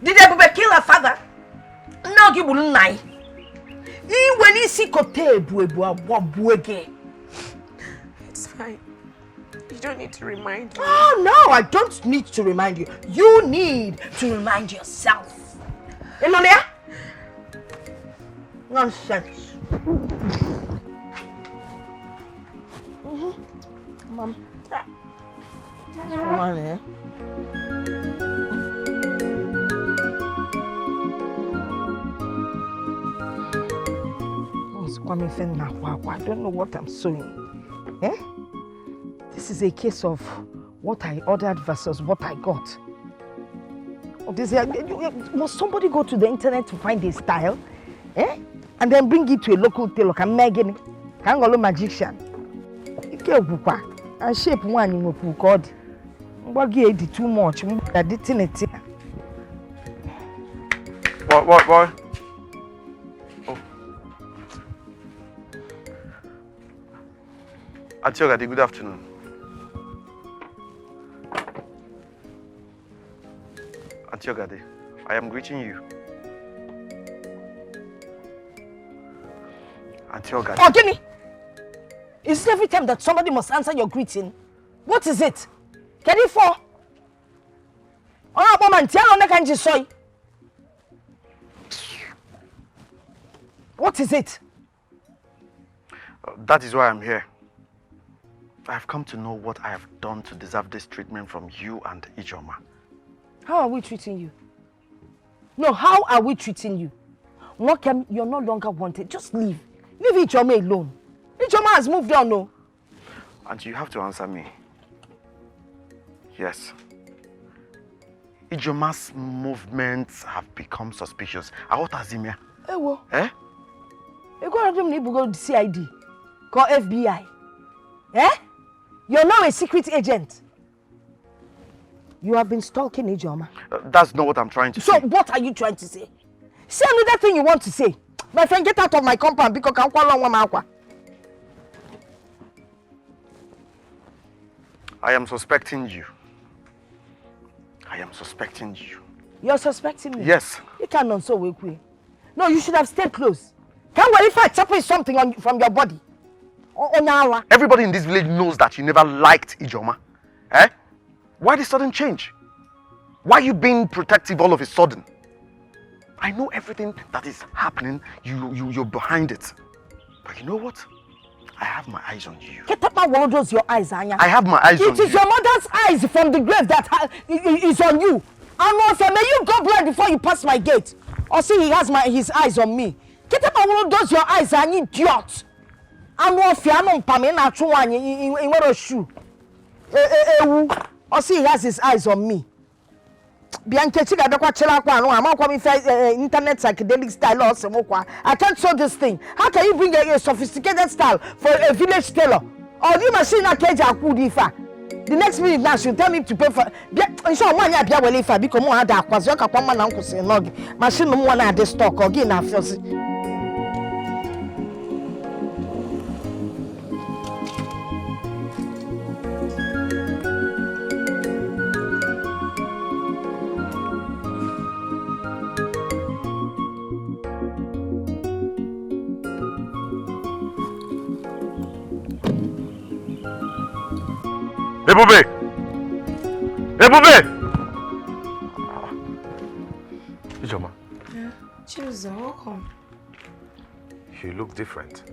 Did Ebube kill her father? No, you wouldn't lie. It's fine. You do need to remind me. Oh, no, I don't need to remind you. You need to remind yourself. Enonia? Nonsense. Mom. Come on here. I don't know what I'm sewing. Eh? This is a case of what I ordered versus what I got. Must somebody go to the internet to find a style? Eh? And then bring it to a local tailor, can Megan, can go magician. I shape one in a called. What get too much? I didn't it. What, boy? Oh. Auntie Ogade, good afternoon. Auntie Ogade, I am greeting you. Auntie Ogade. Oh, Jenny! Is it every time that somebody must answer your greeting? What is it? Can you for? Oh, woman, tell on the kanji soy. What is it? That is why I'm here. I have come to know what I have done to deserve this treatment from you and Ijoma. How are we treating you? No, how are we treating you? Mokem, you're no longer wanted. Just leave. Leave Ijoma alone. Ijoma has moved on, no? And you have to answer me. Yes. Ijoma's movements have become suspicious. Aotazimia. Ewo. Eh? You go to go to CID. Call FBI. Eh? You're now a secret agent. You have been stalking Ijoma. That's not what I'm trying to say. So what are you trying to say? Say another thing you want to say. My friend, get out of my compound because I'm I am suspecting you. I am suspecting you. You're suspecting me? Yes. You cannot so weak. No, you should have stayed close. Can't worry if I chop something from your body. Everybody in this village knows that you never liked Ijoma. Eh? Why this sudden change? Why are you being protective all of a sudden? I know everything that is happening. You're behind it. But you know what? I have my eyes on you. Get up my those your eyes, Anya. I have my eyes on you. It is your mother's eyes from the grave that is on you. And also, may you go blind before you pass my gate. Or see he has his eyes on me. Get up my those your eyes, Anya, idiot. I'm not fiano pamena chuan in what a shoe. Or see he has his eyes on me. Bianca Chica don't watch I'm not coming internet psychedelic style or some more. I can't show this thing. How can you bring a sophisticated style for a village tailor? Or the machine a cage the next minute now she'll tell me to pay for sure money I will if I become more dark was your capon man uncle say no machine no one at the stock or gain after. Ebube! Ebube! Ijoma. Yeah, Chibuzo, welcome. You look different.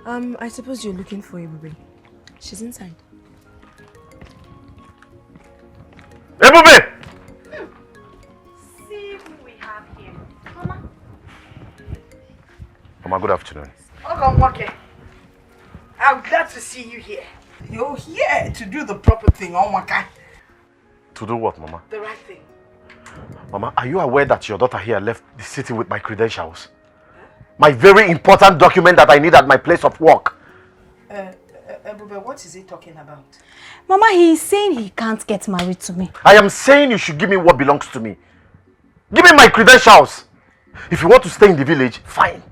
I suppose you're looking for Ebube. She's inside. Ebube! See who we have here. Mama. Mama, good afternoon. Welcome, Wake. I'm glad to see you here. You're here to do the proper thing, Waka. To do what, Mama? The right thing. Mama, are you aware that your daughter here left the city with my credentials? My very important document that I need at my place of work. Ebube, what is he talking about? Mama, he's saying he can't get married to me. I am saying you should give me what belongs to me. Give me my credentials. If you want to stay in the village, fine.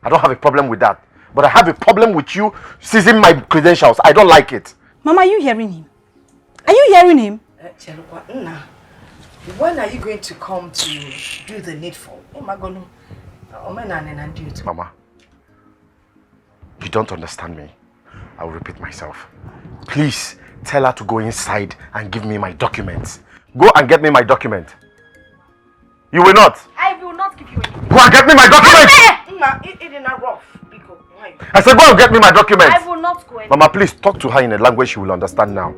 I don't have a problem with that. But I have a problem with you seizing my credentials. I don't like it. Mama, are you hearing him? Are you hearing him? When are you going to come to do the needful? Mama, you don't understand me. I will repeat myself. Please tell her to go inside and give me my documents. Go and get me my document. You will not? I will not give you anything. Go and get me my document! It is not rough. I said go and get me my document. I will not go anywhere. Mama, please talk to her in a language she will understand now.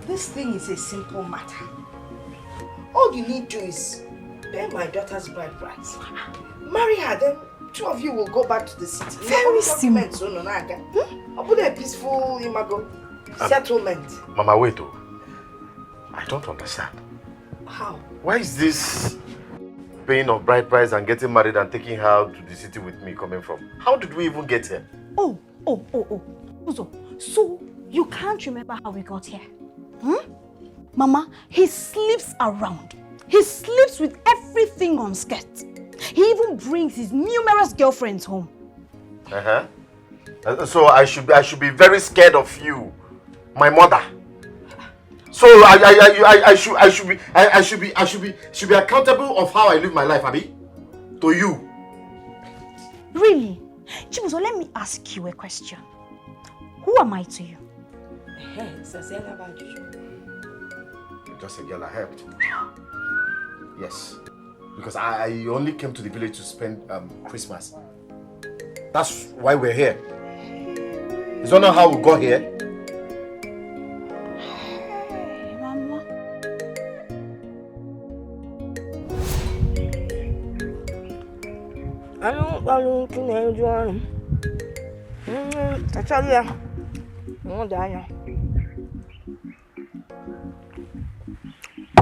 This thing is a simple matter. All you need to do is pay my daughter's bride price. Marry her, then two of you will go back to the city. Very simple. I'll put a peaceful settlement. Mama, wait. Oh. I don't understand. How? Why is this paying of bride price and getting married and taking her to the city with me coming from? How did we even get here? Oh. So you can't remember how we got here? Mama, he sleeps around. He sleeps with everything on skirt. He even brings his numerous girlfriends home. So I should be very scared of you, my mother. So I should be accountable of how I live my life, Abi? To you. Really? Chibuzo, let me ask you a question. Who am I to you? Just a girl I helped. Yes. Because I only came to the village to spend Christmas. That's why we're here. Is that not how we got here? Hey, Mama.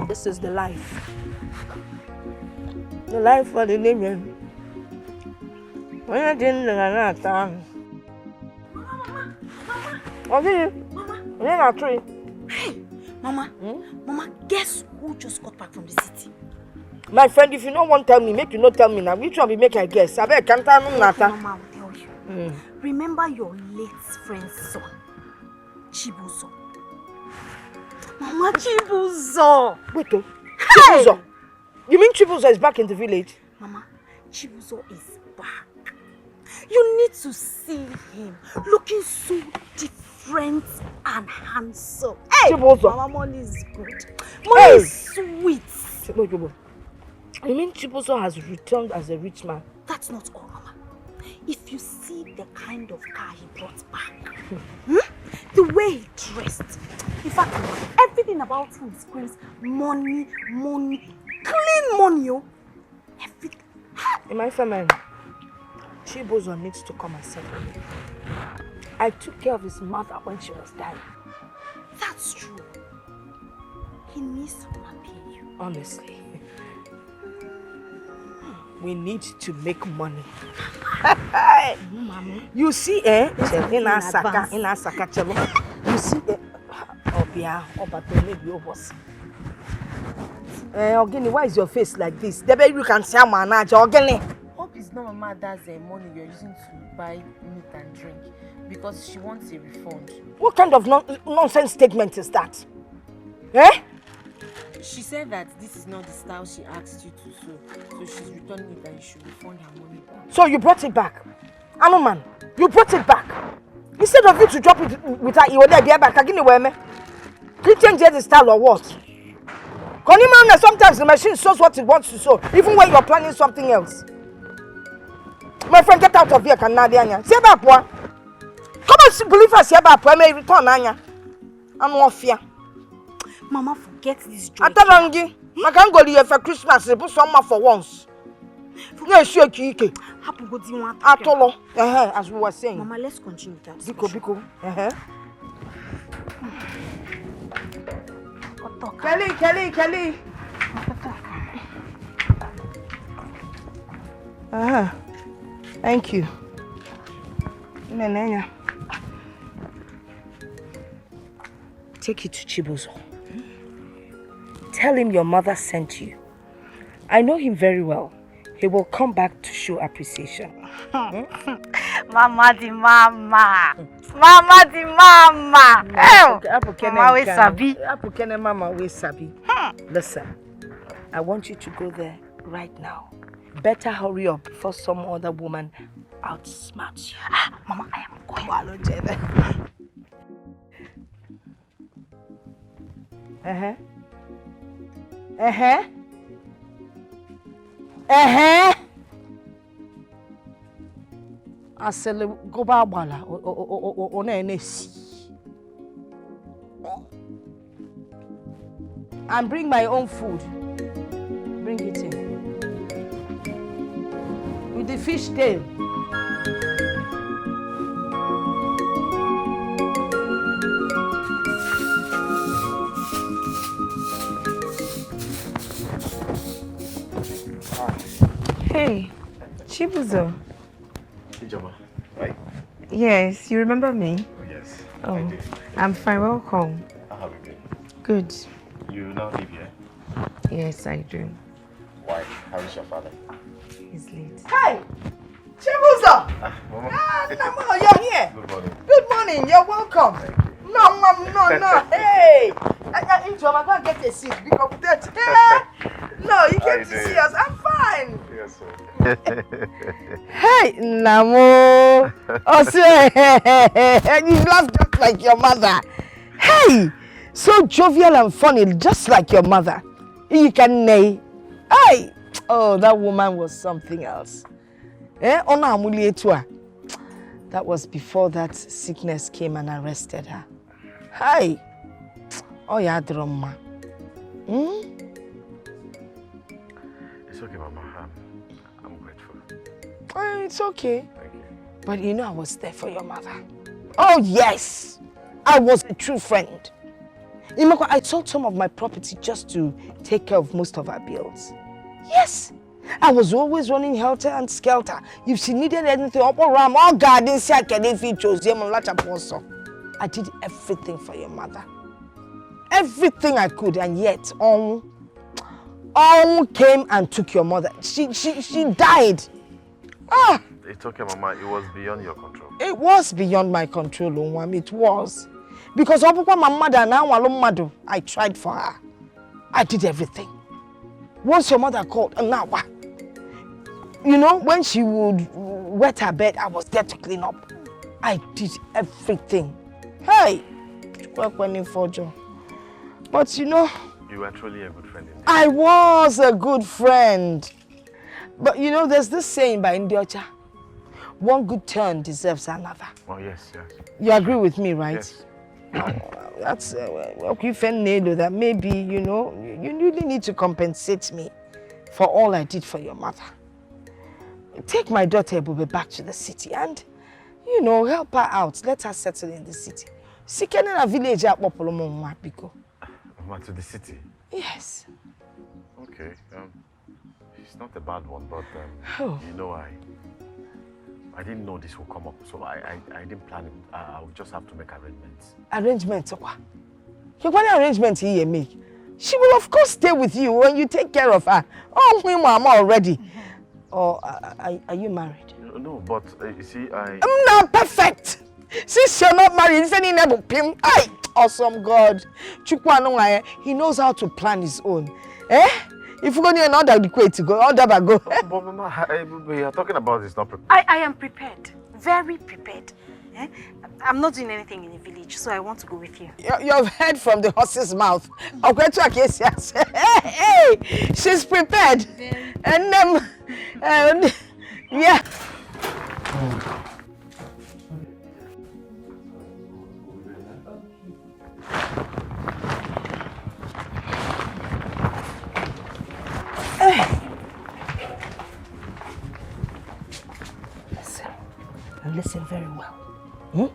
This is the life. The life for the living. When I didn't know time. Mama. Hey, Mama. Mama, guess who just got back from the city? My friend, if you don't want to tell me, make you not tell me now. Which one we make a guess? I bet can't tell me nothing. Mama, I will tell you. Remember your late friend's son, Chibuzo. Mama, Chibuzo. Wait, Chibuzo. You mean Chibuzo is back in the village? Mama, Chibuzo is back. You need to see him looking so different and handsome. Hey, Chibuzo. Mama, money is good. Money is sweet. You mean Chibuzo has returned as a rich man? That's not all, Mama. If you see the kind of car he brought back, the way he dressed, in fact, everything about him screams money, clean money, oh. Everything. My friend, Chibuzo needs to come and settle me. I took care of his mother when she was dying. That's true. He needs to pay you. Honestly. We need to make money. Mama. You see, in Asaka, you see, Ogini, why is your face like this? The baby can say, Ogini. Hope it's not Mama that's the money you're using to buy meat and drink because she wants a refund. What kind of nonsense statement is that? Eh? She said that this is not the style she asked you to sew, so she's returning it and you should refund her money back. So you brought it back? Man, you brought it back. Instead of you to drop it with her, you were there back. Can you change the style or what? Sometimes the machine sews what it wants to sew, even when you're planning something else. My friend, get out of here, Canadian. See that boy? Come on, believe us here, but I may return, Anya. I'm off here. Mama, forget this joy. I can't go here for Christmas. Put some for once. Yes, sure, Kiki. Atolo. As we were saying. Mama, let's continue that. Biko. Kelly. Thank you. Take it to Chibuzo. Tell him your mother sent you. I know him very well. He will come back to show appreciation. Mama di mama. Mama di mama. Mama we sabi. Mama we sabi. Listen, I want you to go there right now. Better hurry up before some other woman outsmarts you. Mama, I am going. Asele go ba gbala o na enesi. And bring my own food. Bring it in. With the fish tail. Hey, Chibuzo. Ijoma, right? Yes, you remember me? Oh, yes. Oh, I do. I'm fine. Welcome. How have you been? Good. You now live here? Yes, I do. Why? How is your father? He's late. Hey! Chibuzo! Mama. Namo, you're here. Good morning. Good morning. You're welcome. No, Mom, no. Hey! Ijoma, go and get a seat because that. No, you came to see us. I'm fine. Yes, sir. Hey, Namo. Also, you laugh just like your mother. Hey, so jovial and funny, just like your mother. You can nay. Hey, oh, that woman was something else. That was before that sickness came and arrested her. Hey, oh yeah, drama. It's okay, Mama. I'm grateful. It's okay. Thank you. But you know I was there for your mother. Oh yes, I was a true friend. I sold some of my property just to take care of most of her bills. Yes, I was always running helter and skelter. If she needed anything, I did everything for your mother. Everything I could, and yet all came and took your mother. She died. It's okay, Mama. It was beyond your control. It was beyond my control, Onwam. It was. Because my mother now I tried for her. I did everything. Once your mother called, now what? You know, when she would wet her bed, I was there to clean up. I did everything. Hey! But you know, You were truly a good friend indeed. I was a good friend. But you know, there's this saying by Indiocha. One good turn deserves another. Oh, yes. You agree with me, right? Yes. That's that maybe, you know, you really need to compensate me for all I did for your mother. Take my daughter Ebube back to the city and, you know, help her out. Let her settle in the city. Sikene na village at Popolomo Mapiko. Mama, to the city? Yes. Okay. It's not a bad one, but you know, I didn't know this would come up, so I didn't plan it. I would just have to make arrangements. Arrangements? What? What arrangements you make? She will of course stay with you when you take care of her. Oh, my mama already. Or are you married? No, but you see, I'm not perfect. Since you're not married, it's any never pim. Awesome God. He knows how to plan his own. If you're going to another equate to go, I'll never go. But Mama, we are talking about this, not prepared. I am prepared. Very prepared. I'm not doing anything in the village, so I want to go with you. You've heard from the horse's mouth. Okay, to Acacia. Hey, she's prepared. And yeah. Listen very well.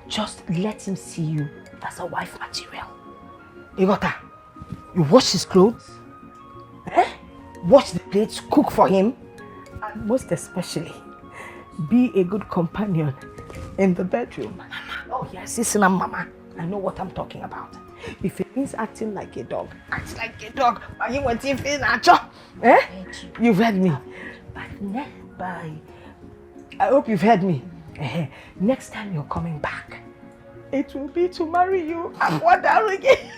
Just let him see you as a wife material. You got that? You wash his clothes, wash the plates, cook for him, and most especially, be a good companion in the bedroom. Oh yes, listen, Mama. I know what I'm talking about. If it means acting like a dog, act like a dog. But you want to feel natural. Eh? You've heard me. But I hope you've heard me. Next time you're coming back, it will be to marry you. I'm wondering again.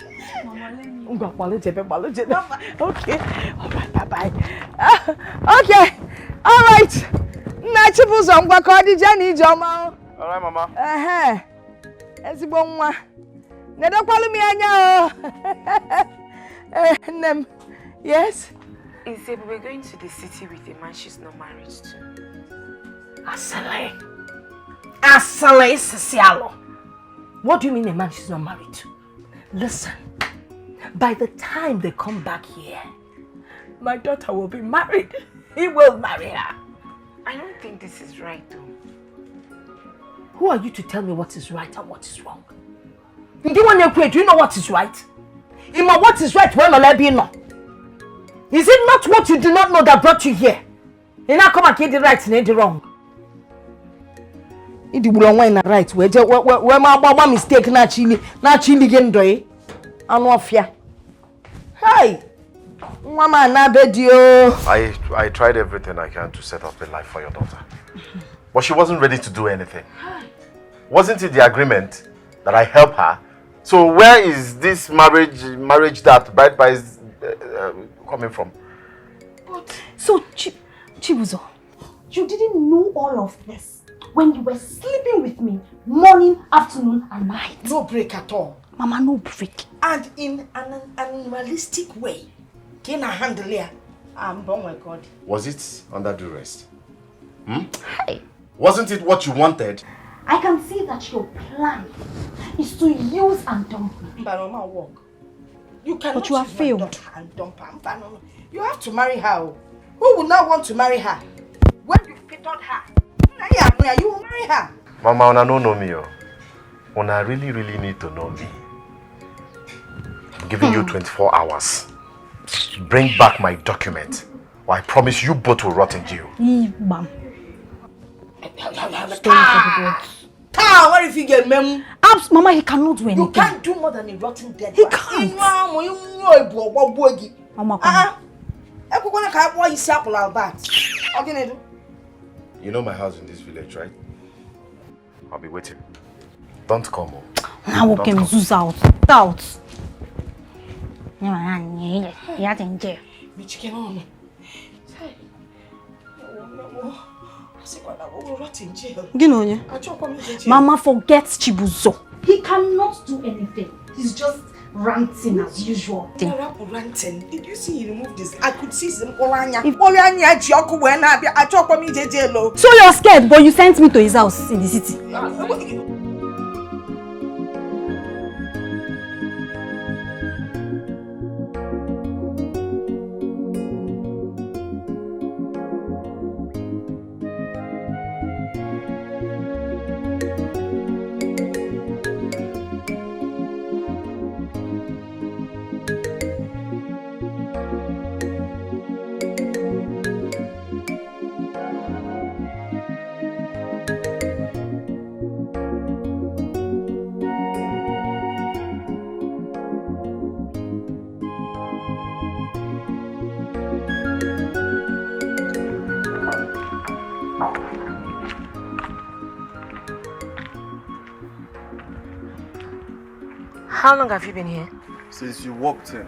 Okay. All right, bye-bye. Okay. All right. All right, Mama. Yes? He said we're going to the city with a man she's not married to. Asale, Sisialo. What do you mean a man she's not married to? Listen, by the time they come back here, my daughter will be married. He will marry her. I don't think this is right though. Who are you to tell me what is right and what is wrong? Do you know what is right? Ima, what is right when Malabi no? Is it not what you do not know that brought you here? You now come and get the right and the wrong. If you want to right, where my mistake na chili again doy. Anwafia. Hey, mama na bedio. I tried everything I can to set up a life for your daughter, but she wasn't ready to do anything. Wasn't it the agreement that I help her? So where is this marriage that bride price coming from? So, Chibuzo, you didn't know all of this when you were sleeping with me morning, afternoon, and night. No break at all. Mama, no break. And in an unrealistic way. Can I handle here? Oh my God. Was it under duress? Hey. Wasn't it what you wanted? I can see that your plan is to use and dump me. But Mama, walk. You cannot. But you have failed. And dump her. You have to marry her. Who would not want to marry her? When you fitted her, you will marry her. Mama, Una no know me. Una really need to know me. I'm giving you 24 hours. Bring back my document, or I promise you both will rot in jail. Bam. What if you get mem? Mama, he cannot do anything. You can't do more than a rotten dead. He can't. Mama, You know my house in this village, right? I'll be waiting. Don't come home. now we can zoom out. Out. Mama forgets Chibuzo. He cannot do anything. He's just ranting as usual. Ranting. Did you see he removed this? I could see some Olanya. So you're scared, but you sent me to his house in the city. How long have you been here? Since you walked in.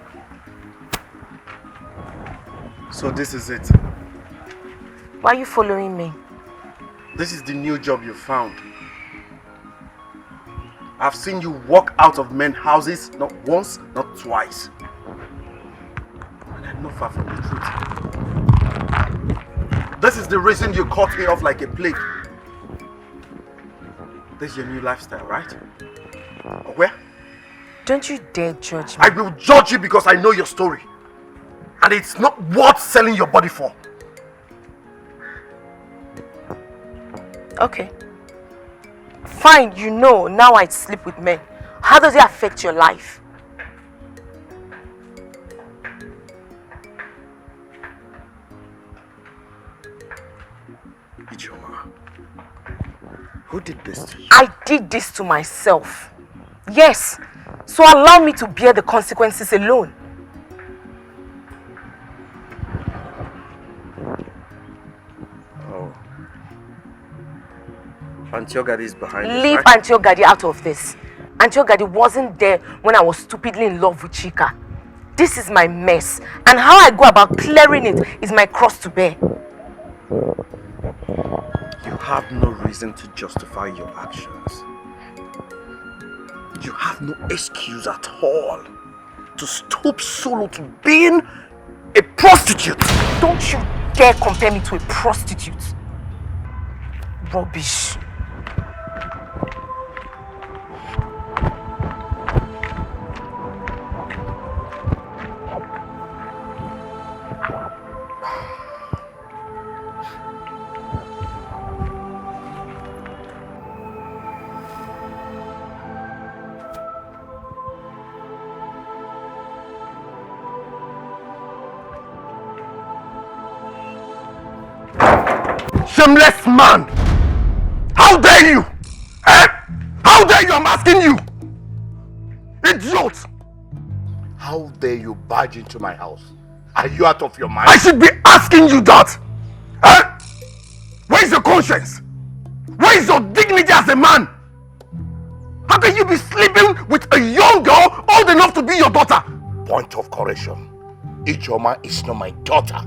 So this is it. Why are you following me? This is the new job you found. I've seen you walk out of men's houses not once, not twice. And I'm not far from the truth. This is the reason you cut me off like a plague. This is your new lifestyle, right? Where? Don't you dare judge me. I will judge you because I know your story. And it's not worth selling your body for. Okay. Fine, you know, now I sleep with men. How does it affect your life? Ijoma, who did this to you? I did this to myself. Yes. So allow me to bear the consequences alone. Oh. Auntie Ogadi is behind this, Leave right? Auntie Ogadi out of this. Auntie Ogadi wasn't there when I was stupidly in love with Chika. This is my mess, and how I go about clearing it is my cross to bear. You have no reason to justify your actions. You have no excuse at all to stoop so low to being a prostitute. Don't you dare compare me to a prostitute. Rubbish. Shameless man! How dare you? Eh? How dare you? I'm asking you! Idiot! How dare you barge into my house? Are you out of your mind? I should be asking you that! Eh? Where is your conscience? Where is your dignity as a man? How can you be sleeping with a young girl old enough to be your daughter? Point of correction. Ijoma is not my daughter.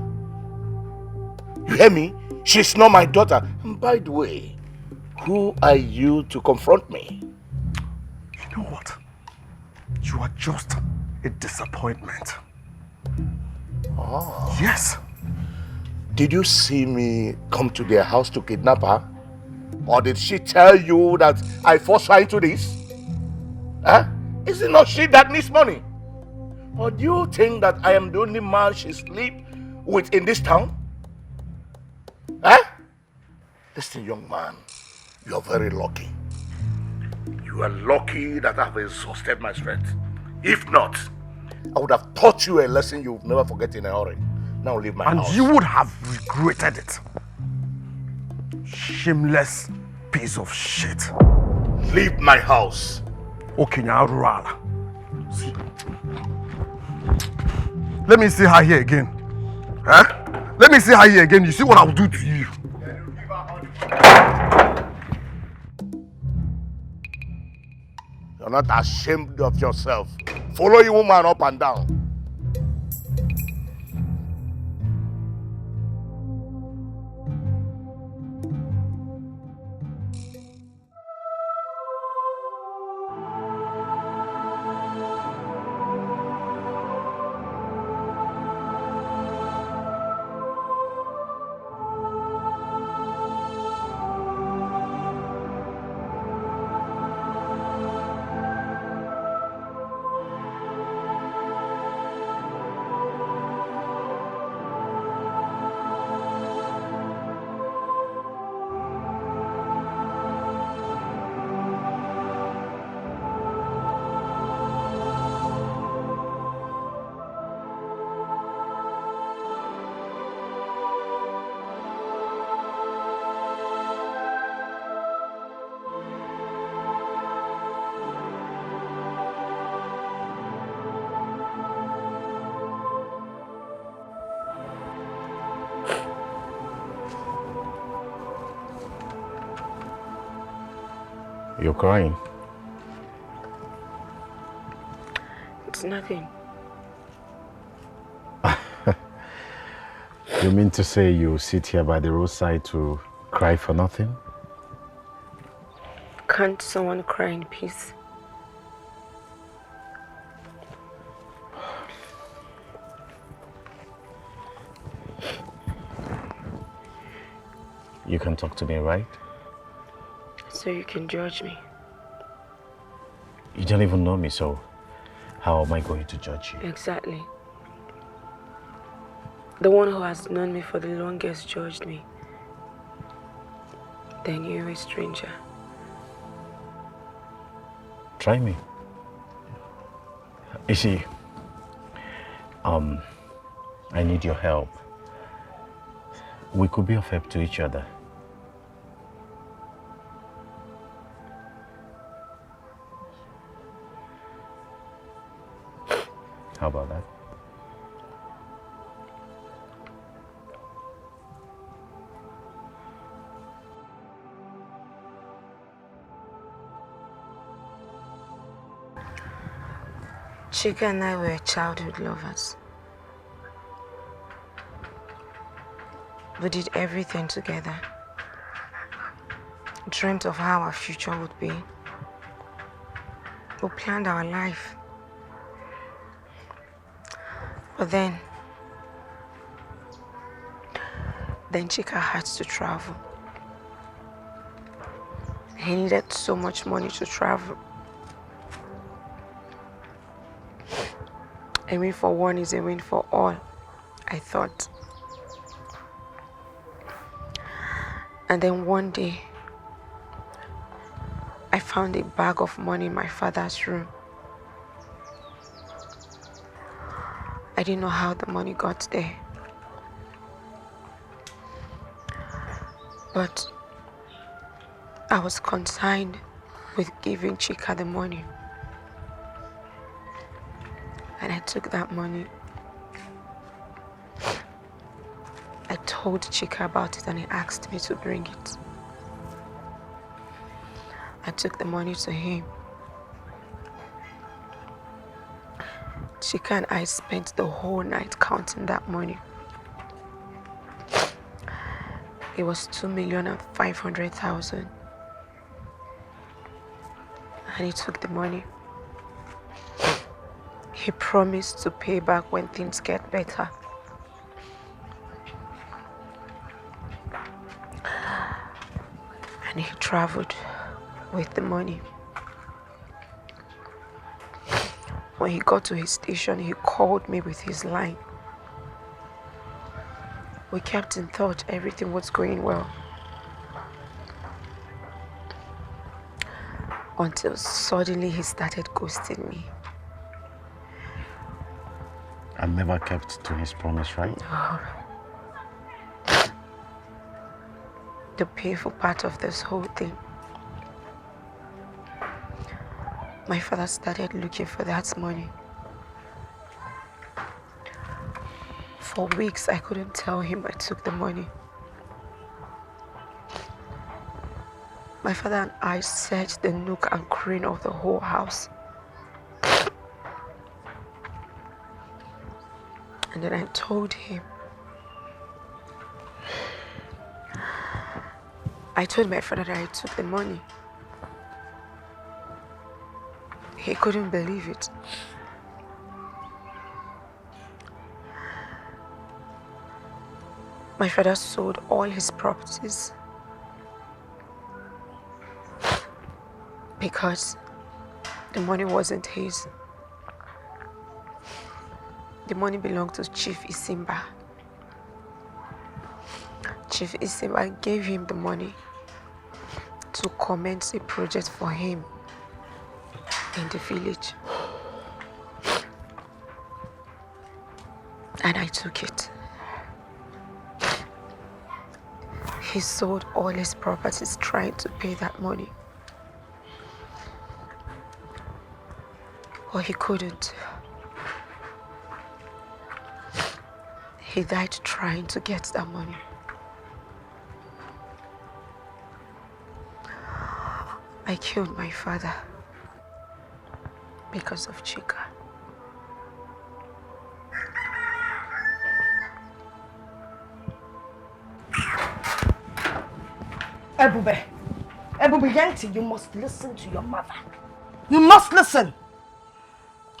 You hear me? She's not my daughter. And by the way, who are you to confront me? You know what? You are just a disappointment. Oh. Yes. Did you see me come to their house to kidnap her? Or did she tell you that I forced her into this? Huh? Is it not she that needs money? Or do you think that I am the only man she sleeps with in this town? Huh? Listen, young man, you are very lucky. You are lucky that I have exhausted my strength. If not, I would have taught you a lesson you will never forget in a hurry. Now leave my house. And you would have regretted it. Shameless piece of shit. Leave my house. Okay, now Rala. See. Let me see her here again. Huh? Let me see her here again. You see what I will do to you. You're not ashamed of yourself. Follow your woman up and down. You're crying. It's nothing. You mean to say you sit here by the roadside to cry for nothing? Can't someone cry in peace? You can talk to me, right? So you can judge me. You don't even know me, so how am I going to judge you? Exactly. The one who has known me for the longest judged me. Then you're a stranger. Try me. You see, I need your help. We could be of help to each other. How about that? Chika and I were childhood lovers. We did everything together. Dreamt of how our future would be. We planned our life. But then Chika had to travel. He needed so much money to travel. A win for one is a win for all, I thought. And then one day, I found a bag of money in my father's room. I didn't know how the money got there. But I was concerned with giving Chika the money. And I took that money. I told Chika about it and he asked me to bring it. I took the money to him. Chika and I spent the whole night counting that money. It was 2,500,000. And he took the money. He promised to pay back when things get better. And he traveled with the money. When he got to his station, he called me with his line. We kept in touch, everything was going well. Until suddenly he started ghosting me. And never kept to his promise, right? The painful part of this whole thing, my father started looking for that money. For weeks, I couldn't tell him I took the money. My father and I searched the nook and cranny of the whole house. And then I told him. I told my father that I took the money. He couldn't believe it. My father sold all his properties because the money wasn't his. The money belonged to Chief Isimba. Chief Isimba gave him the money to commence a project for him in the village. And I took it. He sold all his properties trying to pay that money. But he couldn't. He died trying to get that money. I killed my father because of Chika. Ebube Yanti, you must listen to your mother. You must listen.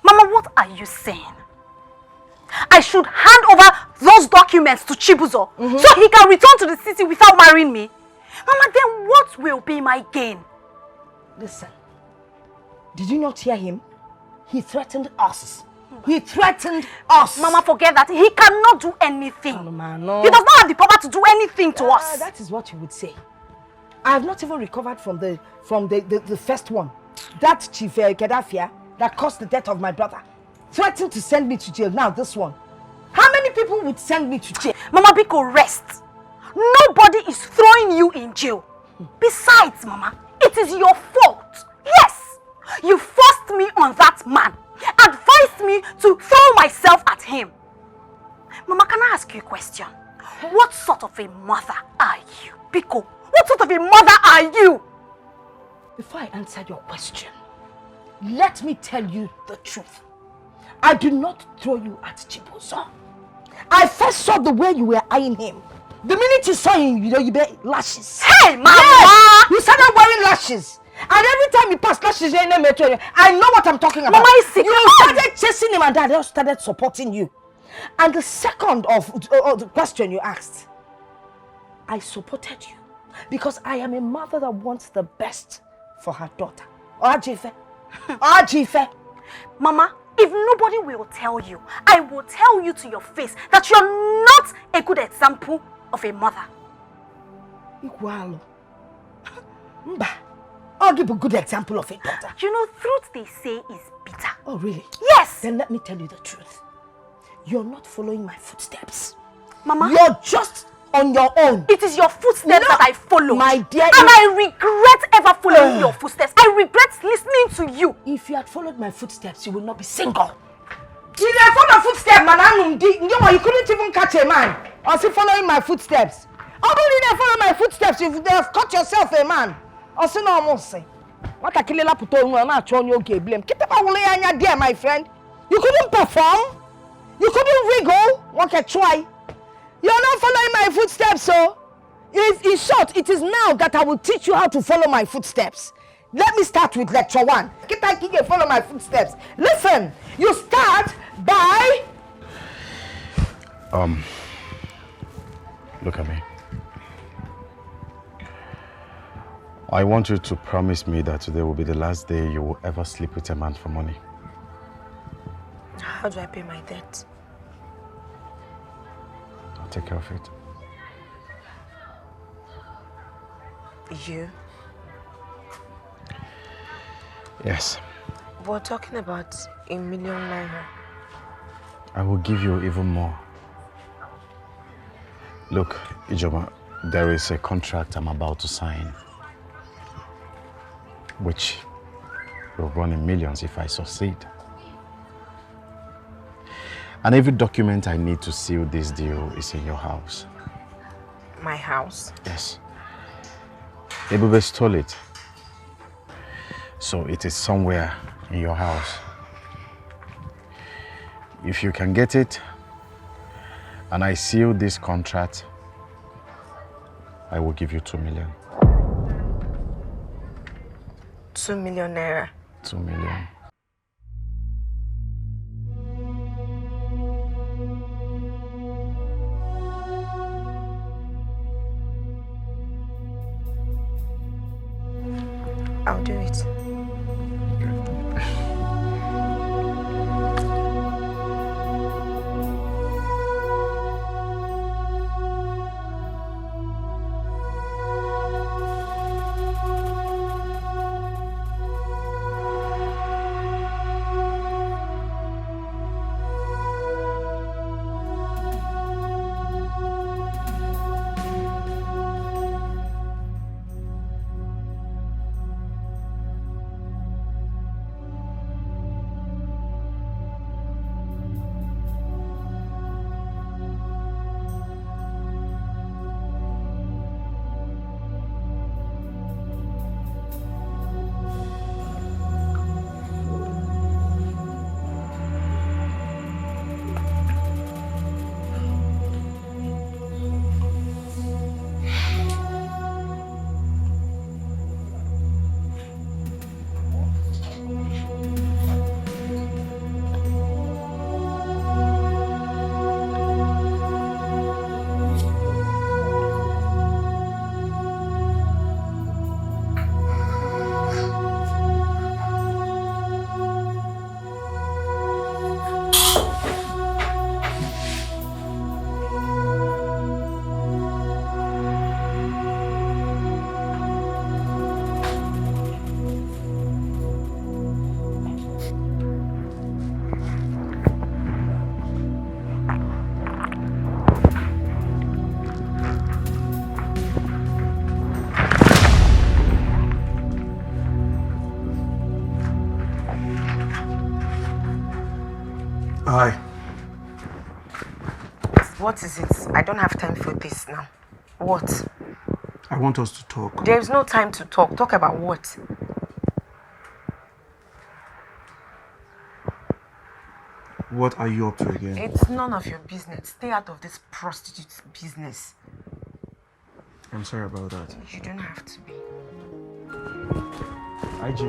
Mama, what are you saying? I should hand over those documents to Chibuzo so he can return to the city without marrying me. Mama, then what will be my gain? Listen, did you not hear him? He threatened us. He threatened us. Mama, forget that. He cannot do anything. No. He does not have the power to do anything to us. That is what you would say. I have not even recovered from the first one. That Chief Kedafia that caused the death of my brother threatened to send me to jail. Now this one. How many people would send me to jail? Mama, Biko, rest. Nobody is throwing you in jail. Besides, Mama, it is your fault. Yes, you forced me on that man. Advised asked me to throw myself at him. Mama, can I ask you a question? What sort of a mother are you? Biko, what sort of a mother are you? Before I answer your question, let me tell you the truth. I do not throw you at Chibuzo. I first saw the way you were eyeing him. The minute you saw him, you wear lashes. Hey, Mama! Yes, you started wearing lashes. And every time you pass lashes, I know what I'm talking about. Mama is sick. You started chasing him and Dad started supporting you. And the second of the question you asked, I supported you because I am a mother that wants the best for her daughter. Ajife. Mama, if nobody will tell you, I will tell you to your face that you're not a good example of a mother. Igualo. Mba. I'll give a good example of a daughter. You know, truth they say is bitter. Oh, really? Yes. Then let me tell you the truth. You're not following my footsteps. Mama. You're just on your own. It is your footsteps that I follow. My dear. And I regret ever following your footsteps. I regret listening to you. If you had followed my footsteps, you would not be single. You didn't follow footsteps, man. You couldn't even catch a man. Or see following my footsteps. Although you didn't follow my footsteps, you would have caught yourself a man. Or see no almost say. What a killer put on you, not on your game blame. Keep up there, my friend. You couldn't perform. You couldn't wriggle. What can try? You're not following my footsteps, so in short, it is now that I will teach you how to follow my footsteps. Let me start with lecture 1. Can follow my footsteps. Listen, you start by... Look at me. I want you to promise me that today will be the last day you will ever sleep with a man for money. How do I pay my debt? I'll take care of it. You? Yes. We're talking about ₦1 million. I will give you even more. Look, Ijoma, there is a contract I'm about to sign, which will run in millions if I succeed. And every document I need to seal this deal is in your house. My house? Yes. Ebube stole it. So it is somewhere in your house. If you can get it, and I seal this contract, I will give you 2 million. 2 million naira. 2 million. I'll do it. what is it? I don't have time for this now. What? I want us to talk. There is no time to talk. Talk about what? What are you up to again? It's none of your business. Stay out of this prostitute business. I'm sorry about that. You don't have to be. IG.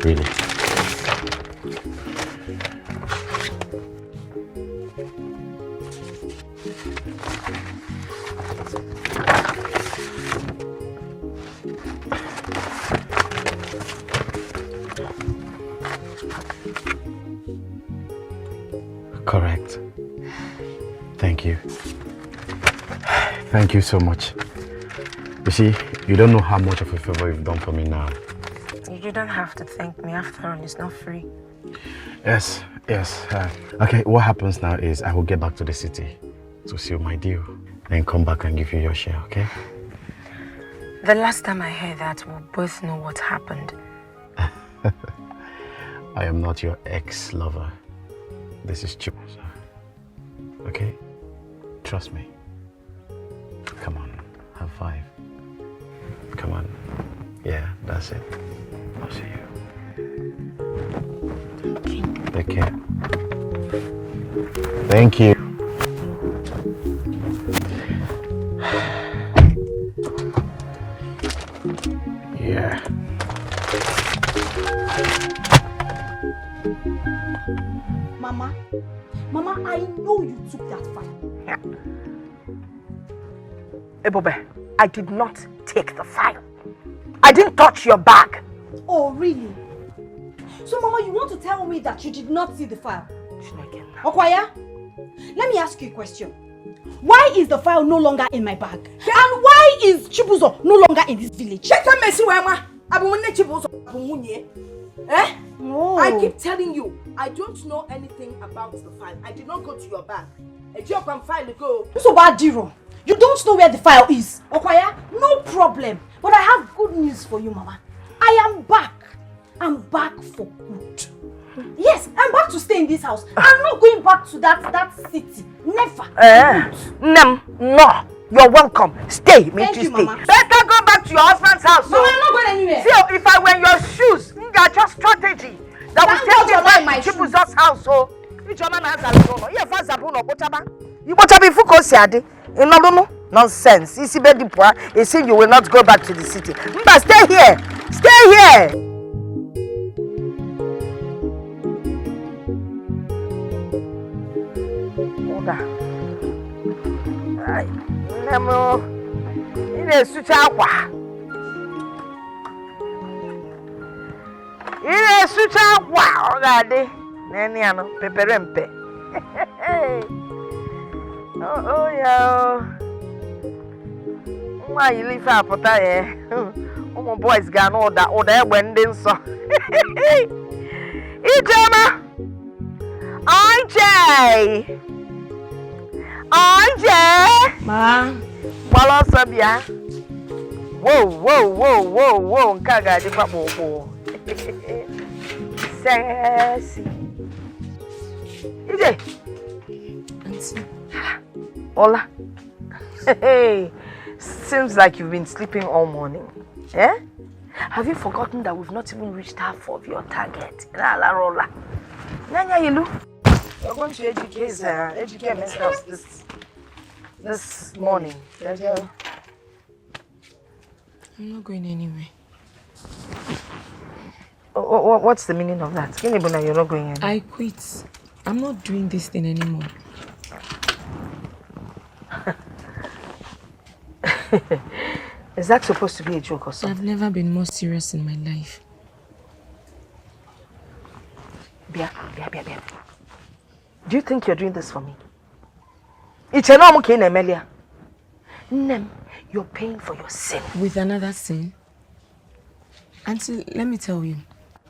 Really? Correct. Thank you. Thank you so much. You see, you don't know how much of a favor you've done for me now. You don't have to thank me. After all, it's not free. Yes. Okay, what happens now is I will get back to the city to seal my deal and come back and give you your share, okay? The last time I heard that, we both know what happened. I am not your ex-lover. This is Chip. Okay? Trust me. Come on, have 5. Come on. Yeah, that's it. I'll see you. Take care. Thank you. Yeah. Mama, I know you took that file. Yeah. Ebobe, I did not take the file. I didn't touch your bag. Oh, really? So, Mama, you want to tell me that you did not see the file? Okwaya, let me ask you a question. Why is the file no longer in my bag? Yeah. And why is Chibuzo no longer in this village? No. I keep telling you, I don't know anything about the file. I did not go to your bag. A job and file go. So bad, Diro. You don't know where the file is. Okwaya, no problem. But I have good news for you, Mama. I am back. I'm back for good. Yes, I'm back to stay in this house. I'm not going back to that city. Never. No. You're welcome. Stay. Thank you, Mama. Better go back to your husband's house. Mama, I'm not going anywhere. See, if I were in your shoes, that's your strategy. That will tell you where my Chibuzo's house. So, which one has a little? Yeah, fast Zabuno, Botaba. You Botabi Fuko Siade. You know, nonsense. You see, you see, you will not go back to the city. But stay here. Stay here. Nemo, ine sucha akwa. Ine sucha akwa, ogade. Neni ano, peperempe. Oh yeah. Why you leave her for that? My boys got order when then so. Ijama. IJ. Ma. Wala sabia. Whoa. Nkaga di papo. Sassy. IJ. Auntie. Hola. Hey. Seems like you've been sleeping all morning. Eh? Have you forgotten that we've not even reached half of your target? Rola. Nyanya Ilu. You're going to educate myself this morning. I'm not going anywhere. What's the meaning of that? You're not going anywhere. I quit. I'm not doing this thing anymore. Is that supposed to be a joke or something? I've never been more serious in my life. Bia. Do you think you're doing this for me? It's a normal cane, Amelia. Nem, you're paying for your sin. With another sin? Auntie, let me tell you,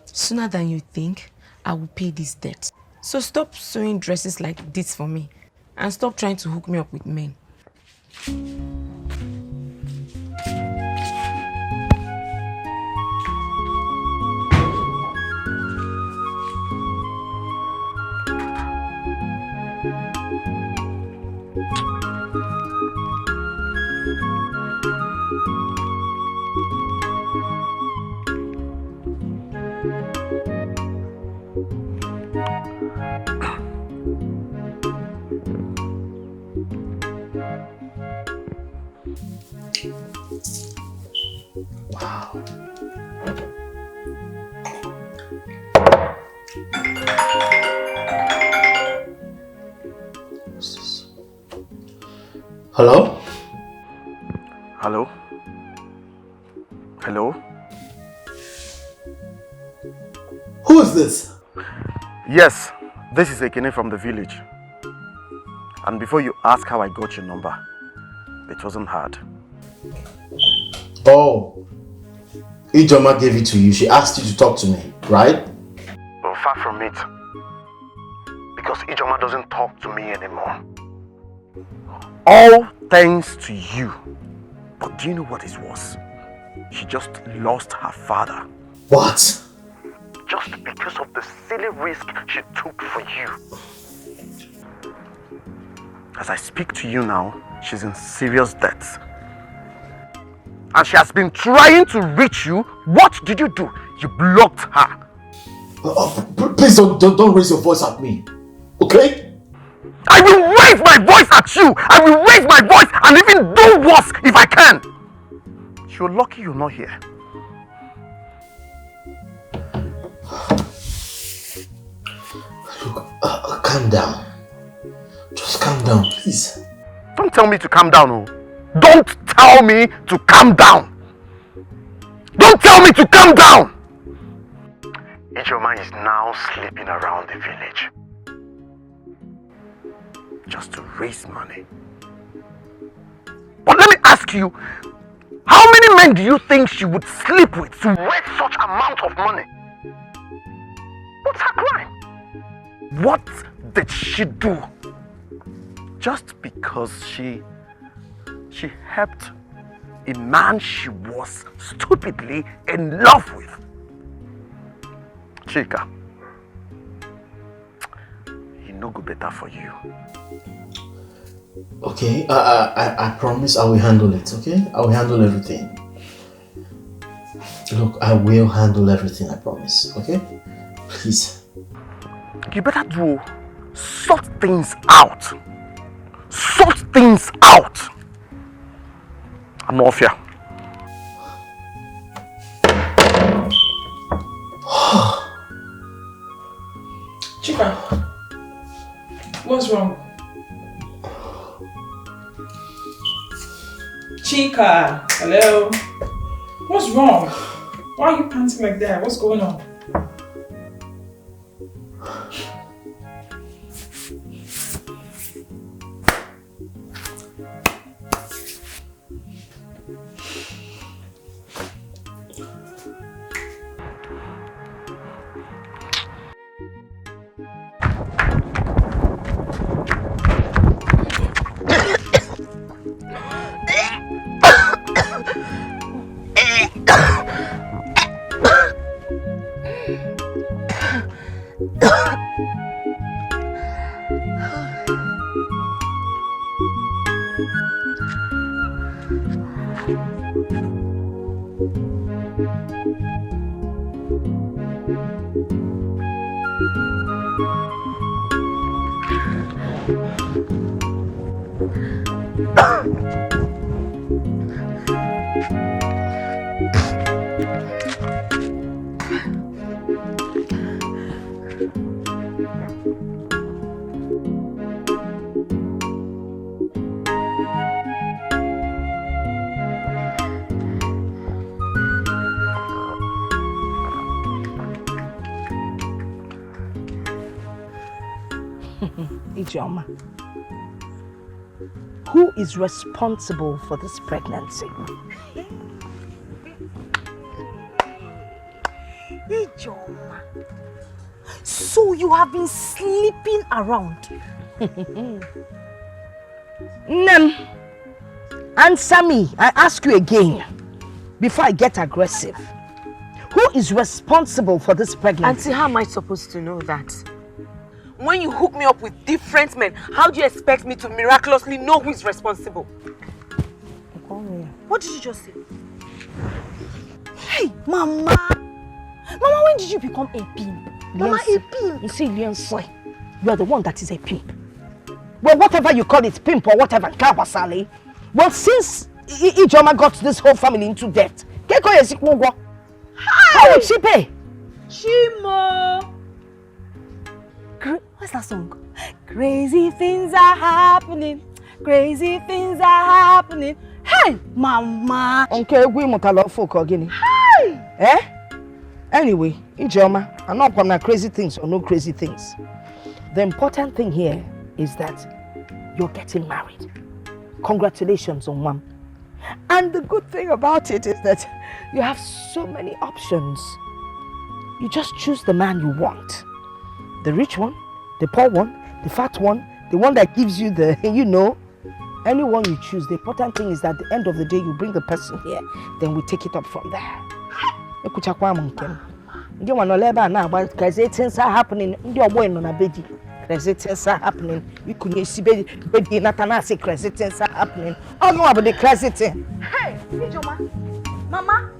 sooner than you think, I will pay this debt. So stop sewing dresses like this for me and stop trying to hook me up with men. Hello? Hello? Hello? Who is this? Yes, this is Ekene from the village. And before you ask how I got your number, it wasn't hard. Oh, Ijoma gave it to you. She asked you to talk to me, right? Well, far from it. Because Ijoma doesn't talk to me anymore. All thanks to you. But do you know what is worse? She just lost her father. What? Just because of the silly risk she took for you. As I speak to you now, she's in serious debt. And she has been trying to reach you. What did you do? You blocked her. Please don't raise your voice at me. Okay? I will raise my voice at you. I will raise my voice and even do worse if I can. You're lucky you're not here. Look, calm down. Just calm down, please. Don't tell me to calm down, oh. Don't tell me to calm down. Don't tell me to calm down. Ijoma is now sleeping around the village. Just to raise money. But let me ask you, how many men do you think she would sleep with to raise such amount of money? What's her crime? What did she do? Just because she helped a man she was stupidly in love with. Chika, he no go better for you. Okay, I promise I will handle it, okay? I will handle everything. Look, I will handle everything, I promise, okay? Please. You better do sort things out. Sort things out. Amorphia. Chika, what's wrong? Chika, hello? What's wrong? Why are you panting like that? What's going on? who is responsible for this pregnancy? Ijoma. So you have been sleeping around? Nem, answer me. I ask you again before I get aggressive. Who is responsible for this pregnancy? Auntie, how am I supposed to know that? When you hook me up with different men, how do you expect me to miraculously know who is responsible? What did you just say? Hey, Mama! Mama, when did you become a pimp? Mama, a pimp! You see, Liansoi, you are the one that is a pimp. Well, whatever you call it, pimp or whatever, Kawasali. Well, since Ijoma got this whole family into debt, how would she pay? Chimo! What's that song? Crazy things are happening. Crazy things are happening. Hey, Mama! Okay, we must folk again. Hey! Eh? Anyway, Ijoma, I'm not gonna crazy things or no crazy things. The important thing here is that you're getting married. Congratulations on one. And the good thing about it is that you have so many options. You just choose the man you want. The rich one, the poor one, the fat one, the one that gives you the, anyone you choose. The important thing is that at the end of the day, you bring the person here, then we take it up from there. Crazy things are happening. Crazy things are happening. You couldn't see baby Natana say crazy things are happening. Oh no, about the crazy thing. Hey, Ijoma, Mama.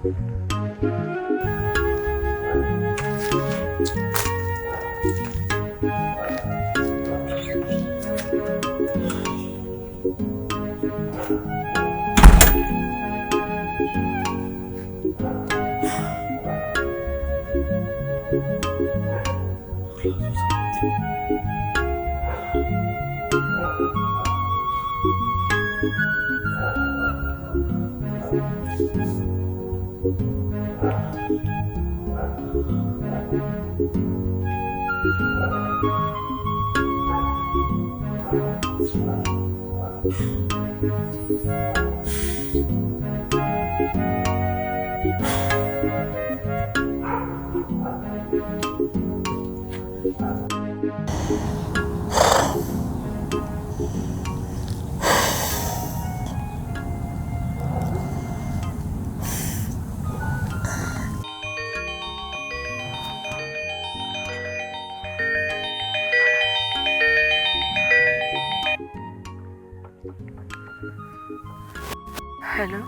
Hello?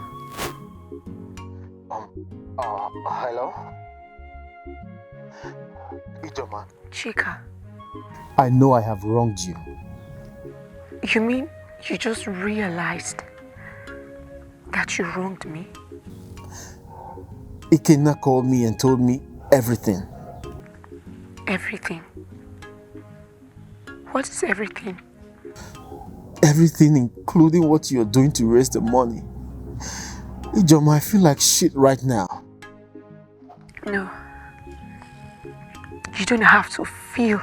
Hello? Ijoma. Chika, I know I have wronged you. you mean you just realized that you wronged me? Ikenna called me and told me everything. Everything? What is everything? Everything, including what you're doing to raise the money. Ijoma, I feel like shit right now. No. You don't have to feel.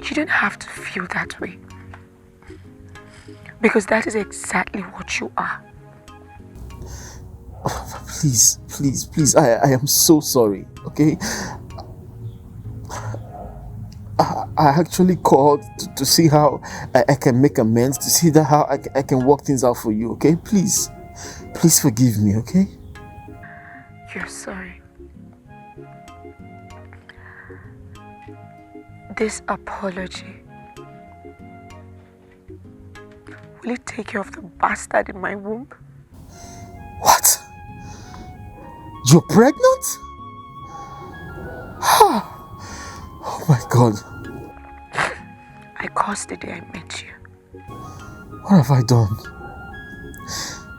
You don't have to feel that way. Because that is exactly what you are. Please, please, please, I am so sorry, okay? I actually called to see how I can make amends, to see that how I can work things out for you, okay? Please, please forgive me, okay? You're sorry. This apology, will it take care of the bastard in my womb? What? You're pregnant? Oh my God. I cursed the day I met you. What have I done?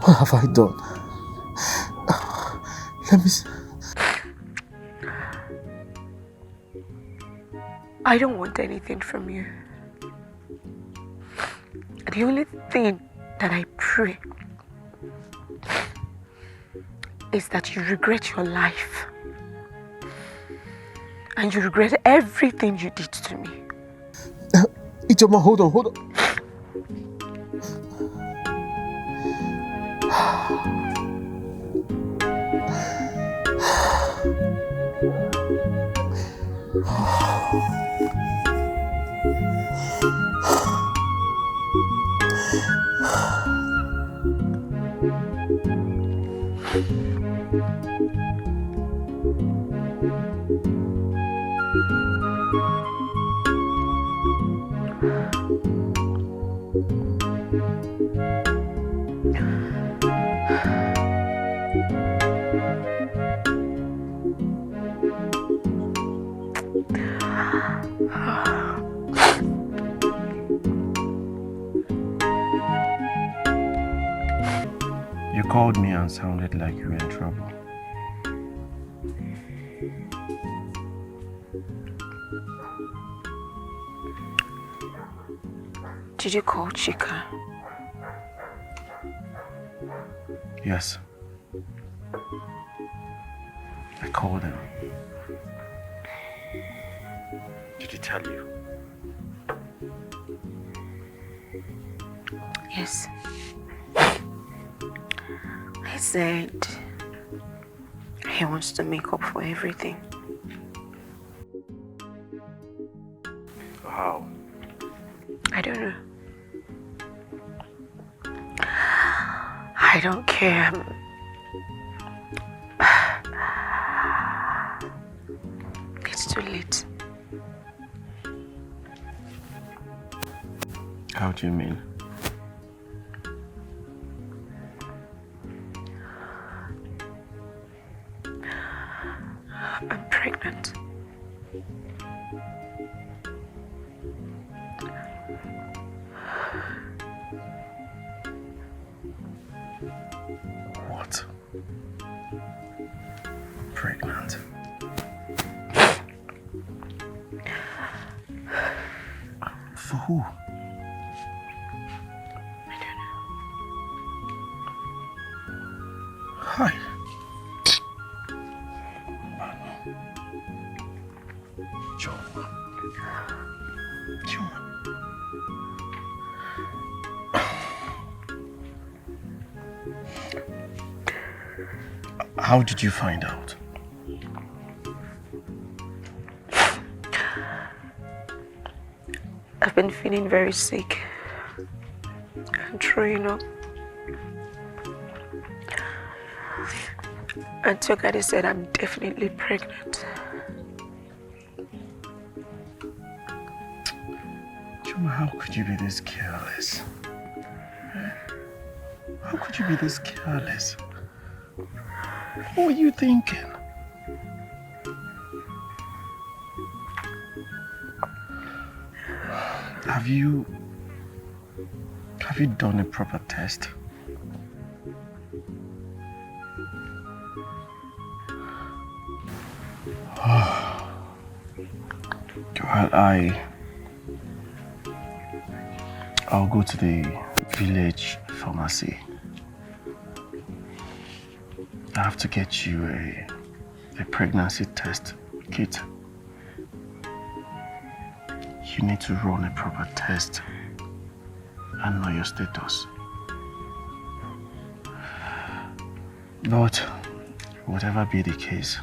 What have I done? Let me see. I don't want anything from you. The only thing that I pray is that you regret your life. And you regret everything you did to me. Ijoma, hold on. You called me and sounded like you were in trouble. Did you call Chika? Yes. I called him. Did he tell you? Yes. He said he wants to make up for everything. How? I don't know. I don't care. It's too late. How do you mean? I'm pregnant. What? Pregnant? For who? I don't know. Hi. How did you find out? I've been feeling very sick and throwing up. And Tokadi said I'm definitely pregnant. Chuma, how could you be this careless? How could you be this careless? What were you thinking? Have you done a proper test? Well, I'll go to the village pharmacy. I have to get you a pregnancy test kit. You need to run a proper test and know your status. But whatever be the case,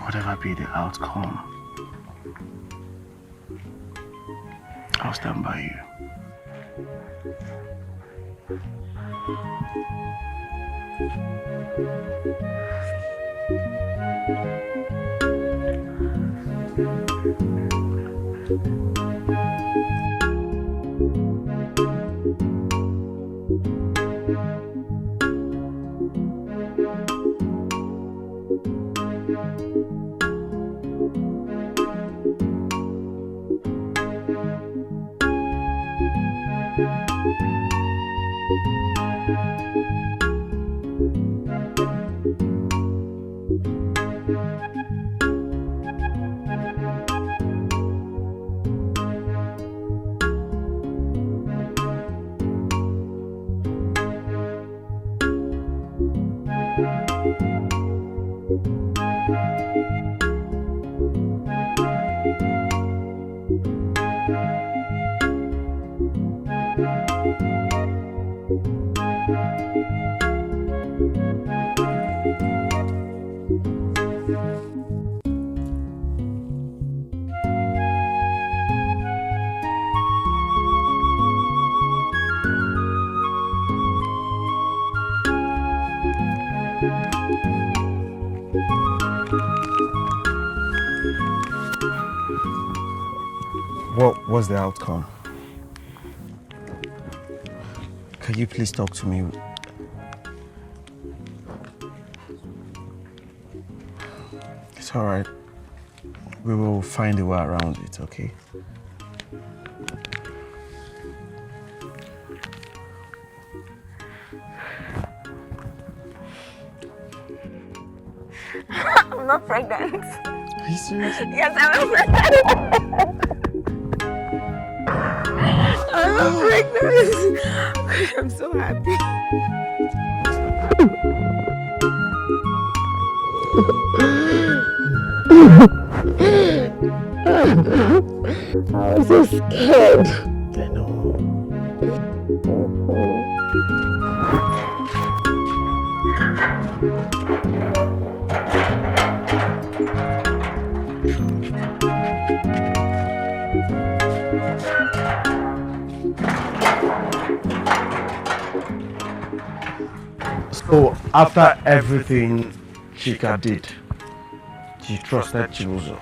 whatever be the outcome, I'll stand by you. What was the outcome? Can you please talk to me? It's all right. We will find a way around it, okay? I'm not pregnant. Are you serious? Yes, I'm pregnant. I'm pregnant. I'm so happy. I was so scared. I know. So, after everything Chika did, she trusted Chibuzo.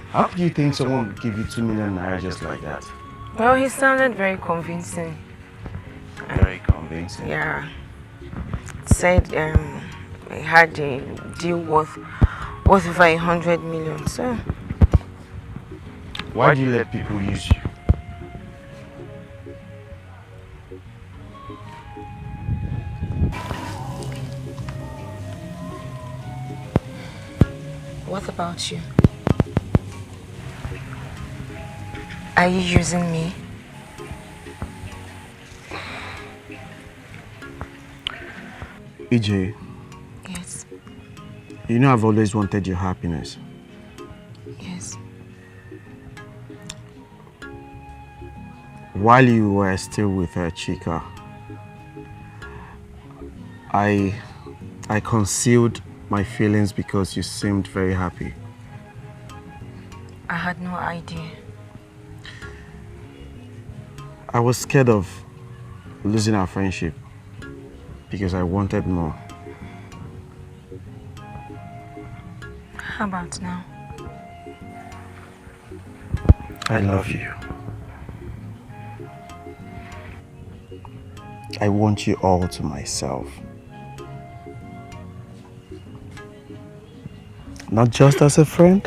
How do you think someone would give you 2 million naira just like that? Well, he sounded very convincing. Very convincing. Yeah. Said he had a deal worth over 100 million. So why do you let people use you? what about you? Are you using me? EJ. Yes. You know I've always wanted your happiness. Yes. While you were still with Chika, I concealed my feelings because you seemed very happy. I had no idea. I was scared of losing our friendship because I wanted more. How about now? I love you. I want you all to myself. Not just as a friend,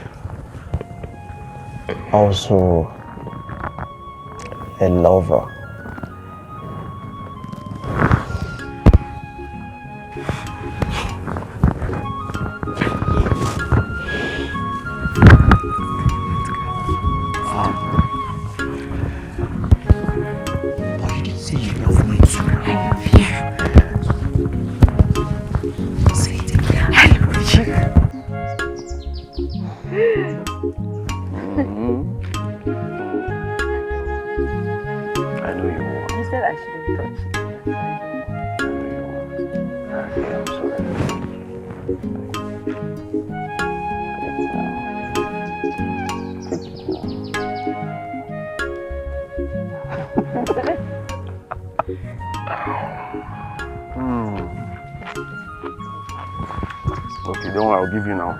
also a lover. Okay, don't worry, I'll give you now.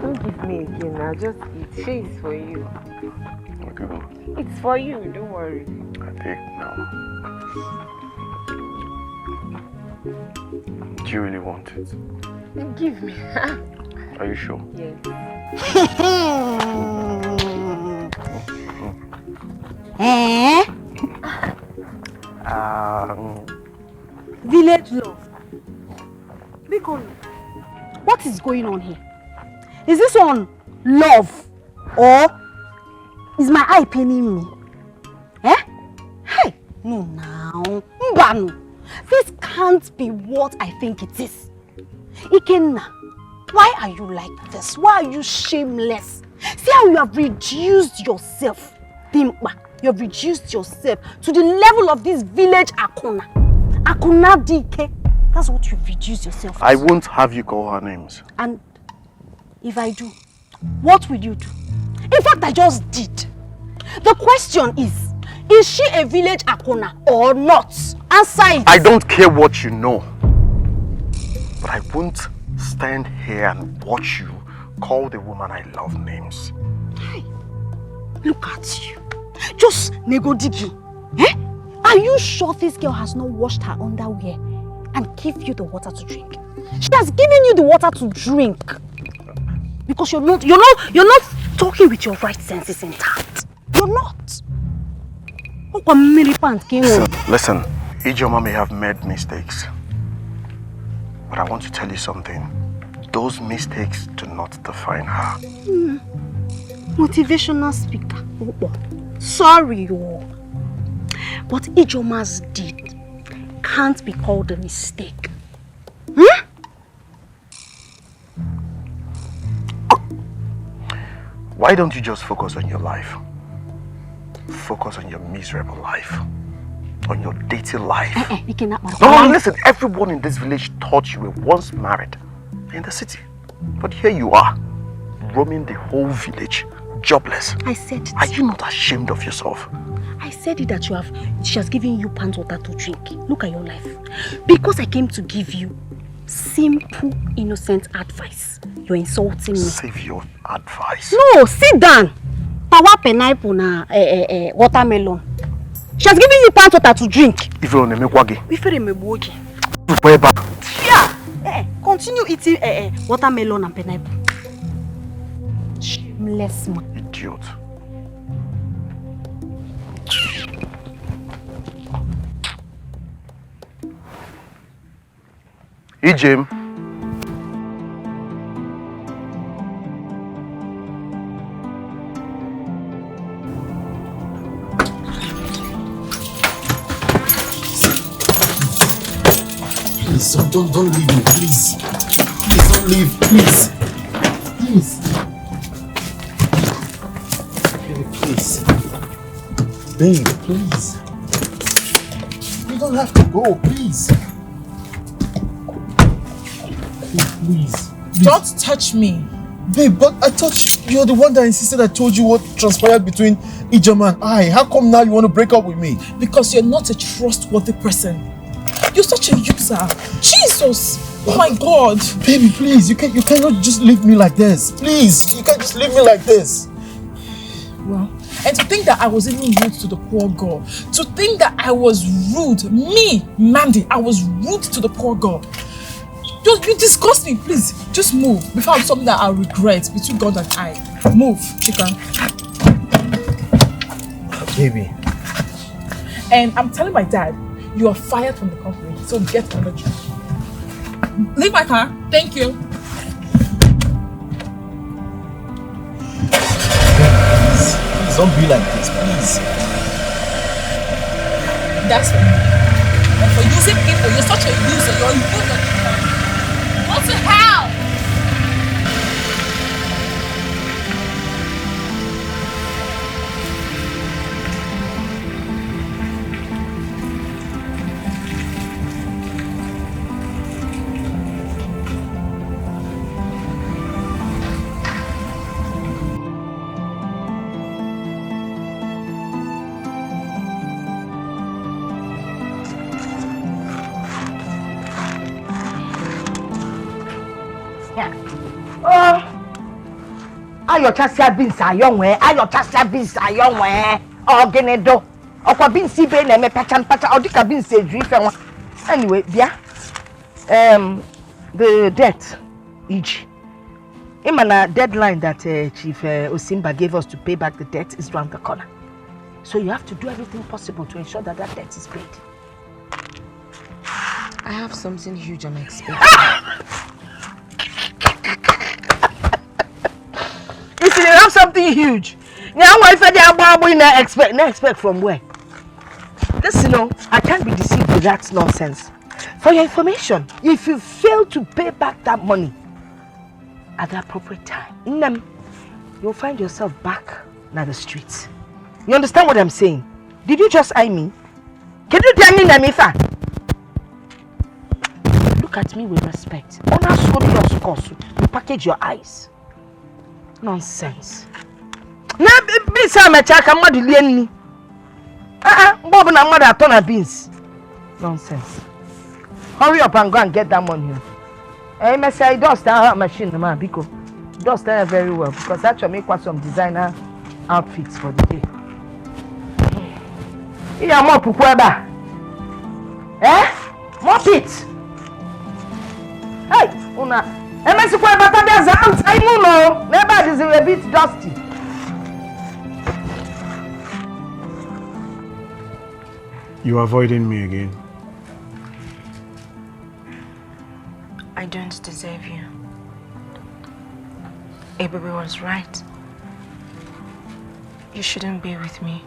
Don't give me again now, just eat. She is for you. Okay. It's for you, don't worry. I take now. Do you really want it? Give me. Are you sure? Yes. Eh? Village love. Biko, what is going on here? Is this one love or is my eye paining me? Eh? Hey, no now. Mbanu. This can't be what I think it is. Ikenna, why are you like this? Why are you shameless? See how you have reduced yourself. Dimpa, you have reduced yourself to the level of this village Akuna. Akuna DK. That's what you've reduced yourself to. I won't have you call her names. And if I do, what will you do? In fact, I just did. The question is, Is she a village akona or not? Answer it. I don't care what you know. But I won't stand here and watch you call the woman I love names. Hey, look at you. Just nego digi. Eh? Are you sure this girl has not washed her underwear and give you the water to drink? She has given you the water to drink. Because you're not talking with your right senses intact. You're not. Listen, Ijoma may have made mistakes. But I want to tell you something. Those mistakes do not define her. Motivational speaker. Sorry, but Ijoma's deed can't be called a mistake. Why don't you just focus on your life? Focus on your miserable life. On your dating life. No, listen, everyone in this village thought you were once married in the city. But here you are, roaming the whole village, jobless. I said it. Are you not ashamed of yourself? I said it that she has given you pant water to drink. Look at your life. Because I came to give you simple, innocent advice. You're insulting me. Save your advice. No, sit down. Power pineapple na watermelon. She has given you pant water to drink. Yeah. Continue eating watermelon and pineapple. Shameless man. Idiot. Hey, Jim. Please, don't leave me, please. Please don't leave, please. Please. Baby, please. Babe, please. You don't have to go, please. Please. Don't touch me. Babe, but I thought you're the one that insisted I told you what transpired between Ijoma and I. How come now you want to break up with me? Because you're not a trustworthy person. You're such a user. Jesus! Oh my God! Baby, please, you cannot just leave me like this. Please, you can't just leave me like this. Well, and to think that I was even rude to the poor girl. To think that I was rude. Me, Mandy, I was rude to the poor girl. You disgust me, please. Just move before I'm something that I'll regret between God and I. Move, chicken. Baby. And I'm telling my dad, you are fired from the company, so get another job. Leave my car. Thank you. Please don't be like this, please. That's what. And for using people, you're such a user. You're a user. Go to hell! Ayo chasia binsa ayonwe, ayo chasia binsa ayonwe. Ogenedo. Okwa binsi be na me pachan odika binsi edrife won. Anyway, bia. The debt each. Imana deadline that Chief Osimba gave us to pay back the debt is round the corner. So you have to do everything possible to ensure that that debt is paid. I have something huge and unexpected. If you have something huge, now I expect from where? Listen, I can't be deceived with that nonsense. For your information, if you fail to pay back that money at the appropriate time, you'll find yourself back in the streets. You understand what I'm saying? Did you just eye me? Can you tell me, Namifa? Look at me with respect. You package your eyes. Nonsense. Bob and mother a ton of beans. Nonsense. Hurry up and go and get that money. Hey, Messi, I dust that machine, man, because dust that very well because that should make quite some designer outfits for the day. Here, more pukweba. Mop it. Hey, una. Messi, pukweba, there's a time, no. Never is a bit dusty. You're avoiding me again. I don't deserve you. Baby was right. You shouldn't be with me.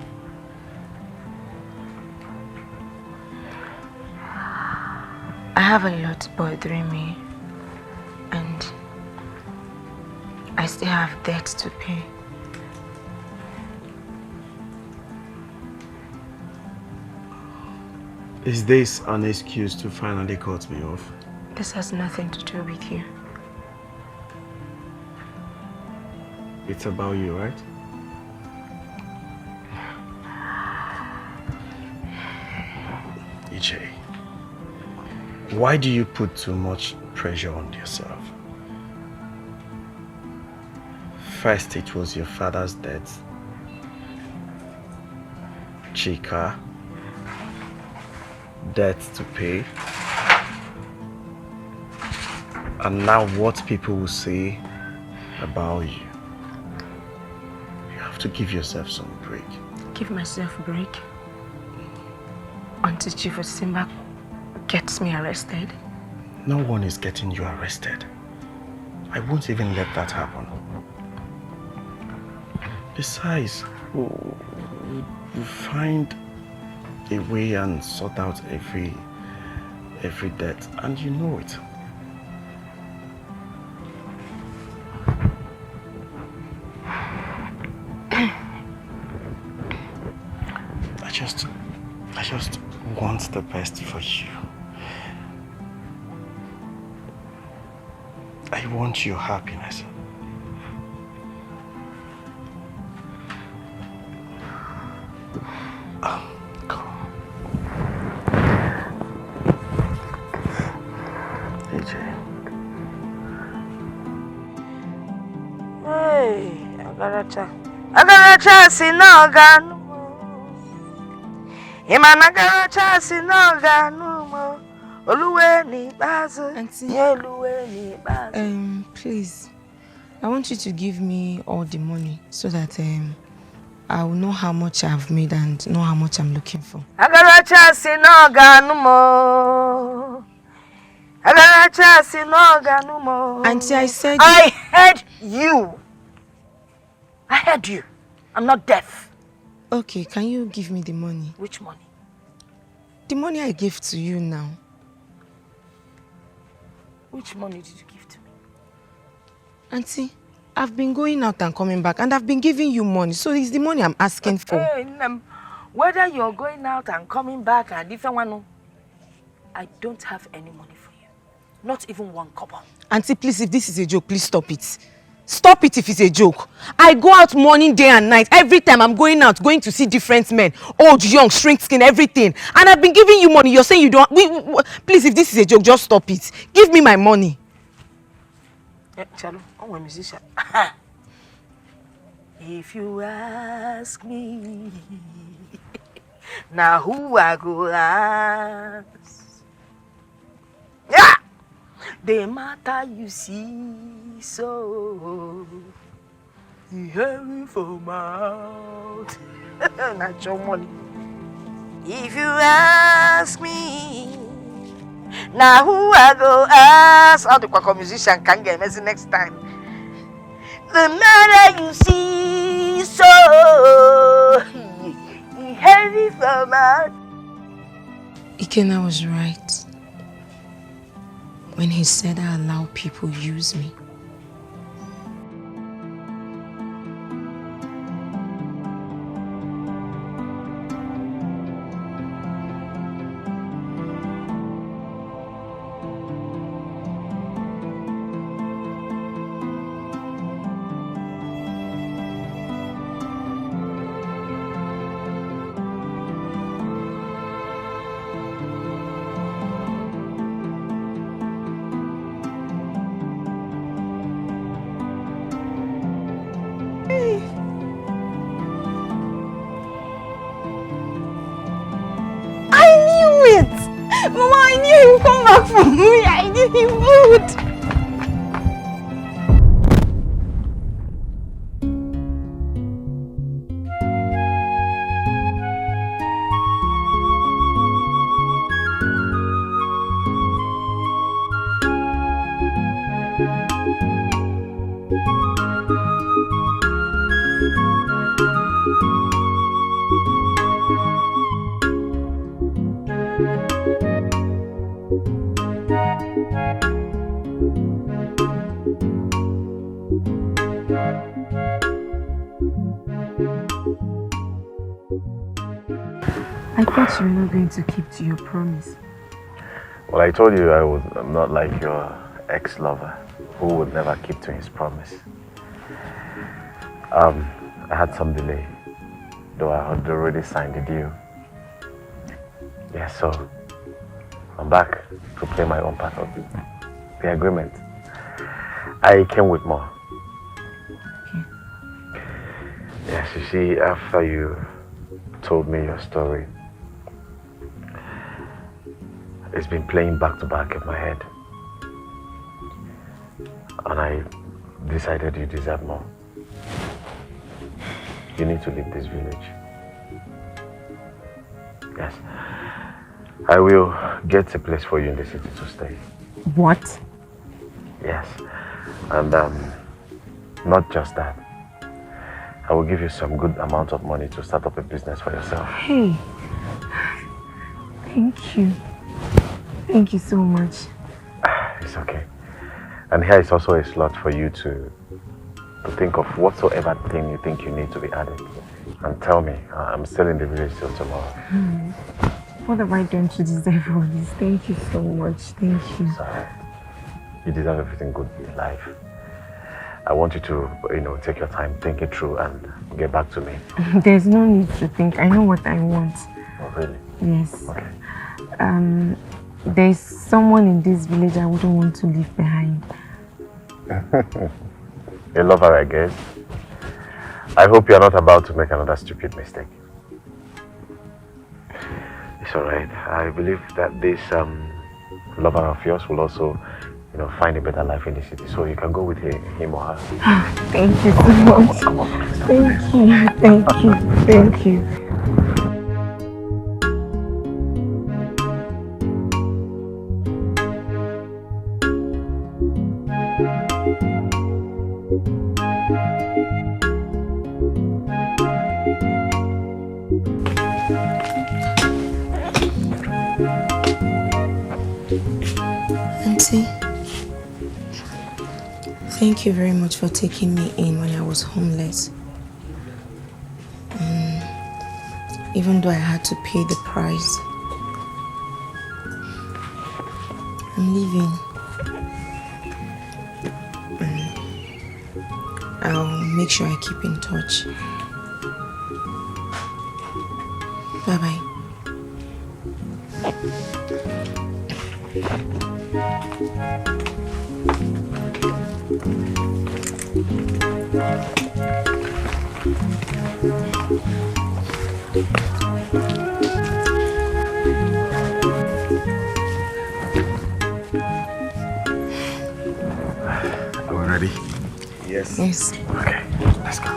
I have a lot bothering me, and I still have debts to pay. Is this an excuse to finally cut me off? This has nothing to do with you. It's about you, right? EJ, why do you put too much pressure on yourself? First, it was your father's death. Chika, debt to pay. And now what people will say about you. You have to give yourself some break. Give myself a break until Chief Simba gets me arrested. No one is getting you arrested. I won't even let that happen. Besides, we'll find a way and sort out every debt, and you know it. I just want the best for you. I want your happiness. Come on. AJ. Hey, Agaracha Sinogan. Imanagaracha Sinogan. Please, I want you to give me all the money so that I will know how much I've made and know how much I'm looking for. Agaracha Sinoganumo. Auntie, I said... I heard you. I heard you. I'm not deaf. Okay, can you give me the money? Which money? The money I gave to you now. Which money did you give to me? Auntie, I've been going out and coming back and I've been giving you money. So it's the money I'm asking for. Whether you're going out and coming back and different one, I don't have any money for you. Not even one kobo. Auntie, please, if this is a joke, please stop it. Stop it if it's a joke. I go out morning, day and night. Every time I'm going out, going to see different men. Old, young, shrink skin, everything. And I've been giving you money. You're saying you don't... Please, if this is a joke, just stop it. Give me my money. Chalo, I'm a musician. If you ask me, now who I go ask? Yeah! The matter you see, so you hear me from out. Not your money. If you ask me, now who I go ask? How the Kwako musician can get messy next time. The matter you see, so you hear me from out. Ikenna was right when he said I allow people use me. I knew he would come back for me. I knew he would. I thought you were not going to keep to your promise. Well, I told you I'm not like your ex-lover who would never keep to his promise. I had some delay, though I had already signed the deal. Yeah, so I'm back to play my own part of the agreement. I came with more. Okay. Yes, you see, after you told me your story, it's been playing back to back in my head. And I decided you deserve more. You need to leave this village. Yes. I will get a place for you in the city to stay. What? Yes. And not just that. I will give you some good amount of money to start up a business for yourself. Hey. Thank you. Thank you so much. It's okay. And here is also a slot for you to think of whatsoever thing you think you need to be added. And tell me, I'm still in the village till tomorrow. What have I done to deserve all this? Thank you so much. Thank you. Sorry. You deserve everything good in life. I want you to, take your time, think it through and get back to me. There's no need to think. I know what I want. Oh, really? Yes. Okay. There's someone in this village I wouldn't want to leave behind. A lover, I guess. I hope you're not about to make another stupid mistake. It's alright. I believe that this lover of yours will also, find a better life in the city. So you can go with him or her. Thank you so much. Come on. Thank you. Thank you. Thank you. Auntie, thank you very much for taking me in when I was homeless. Even though I had to pay the price, I'm leaving. I'll make sure I keep in touch. Bye-bye. Are we ready? Yes. Yes. Okay, let's go.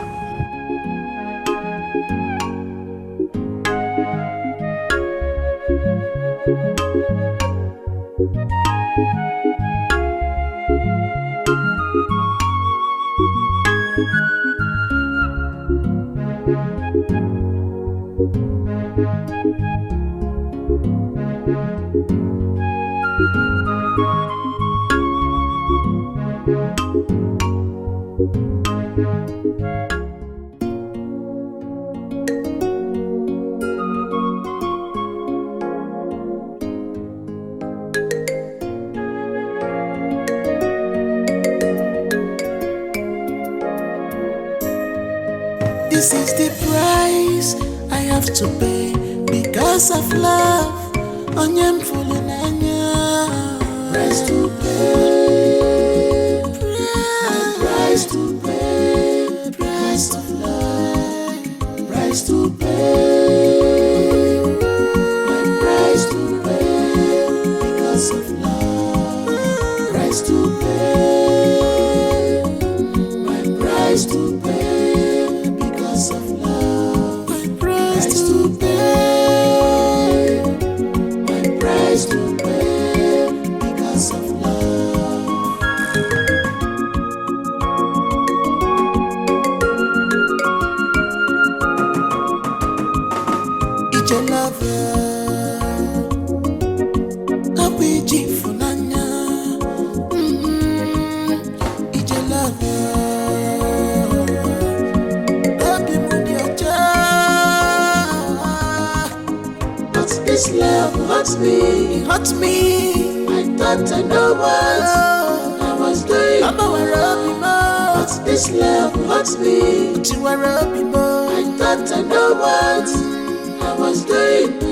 This is the price I have to pay because of love. Onyem fulunanya. Price to pay. Price to pay. Price of love. Price to pay. My price to pay of love. Price to pay, my price to pay because of love. My price to pay, my price to pay because of love. It's your lover. This love hurts me, it hurts me. I thought I know what I was doing. I'm but this love hurts me. I thought I know what I was doing.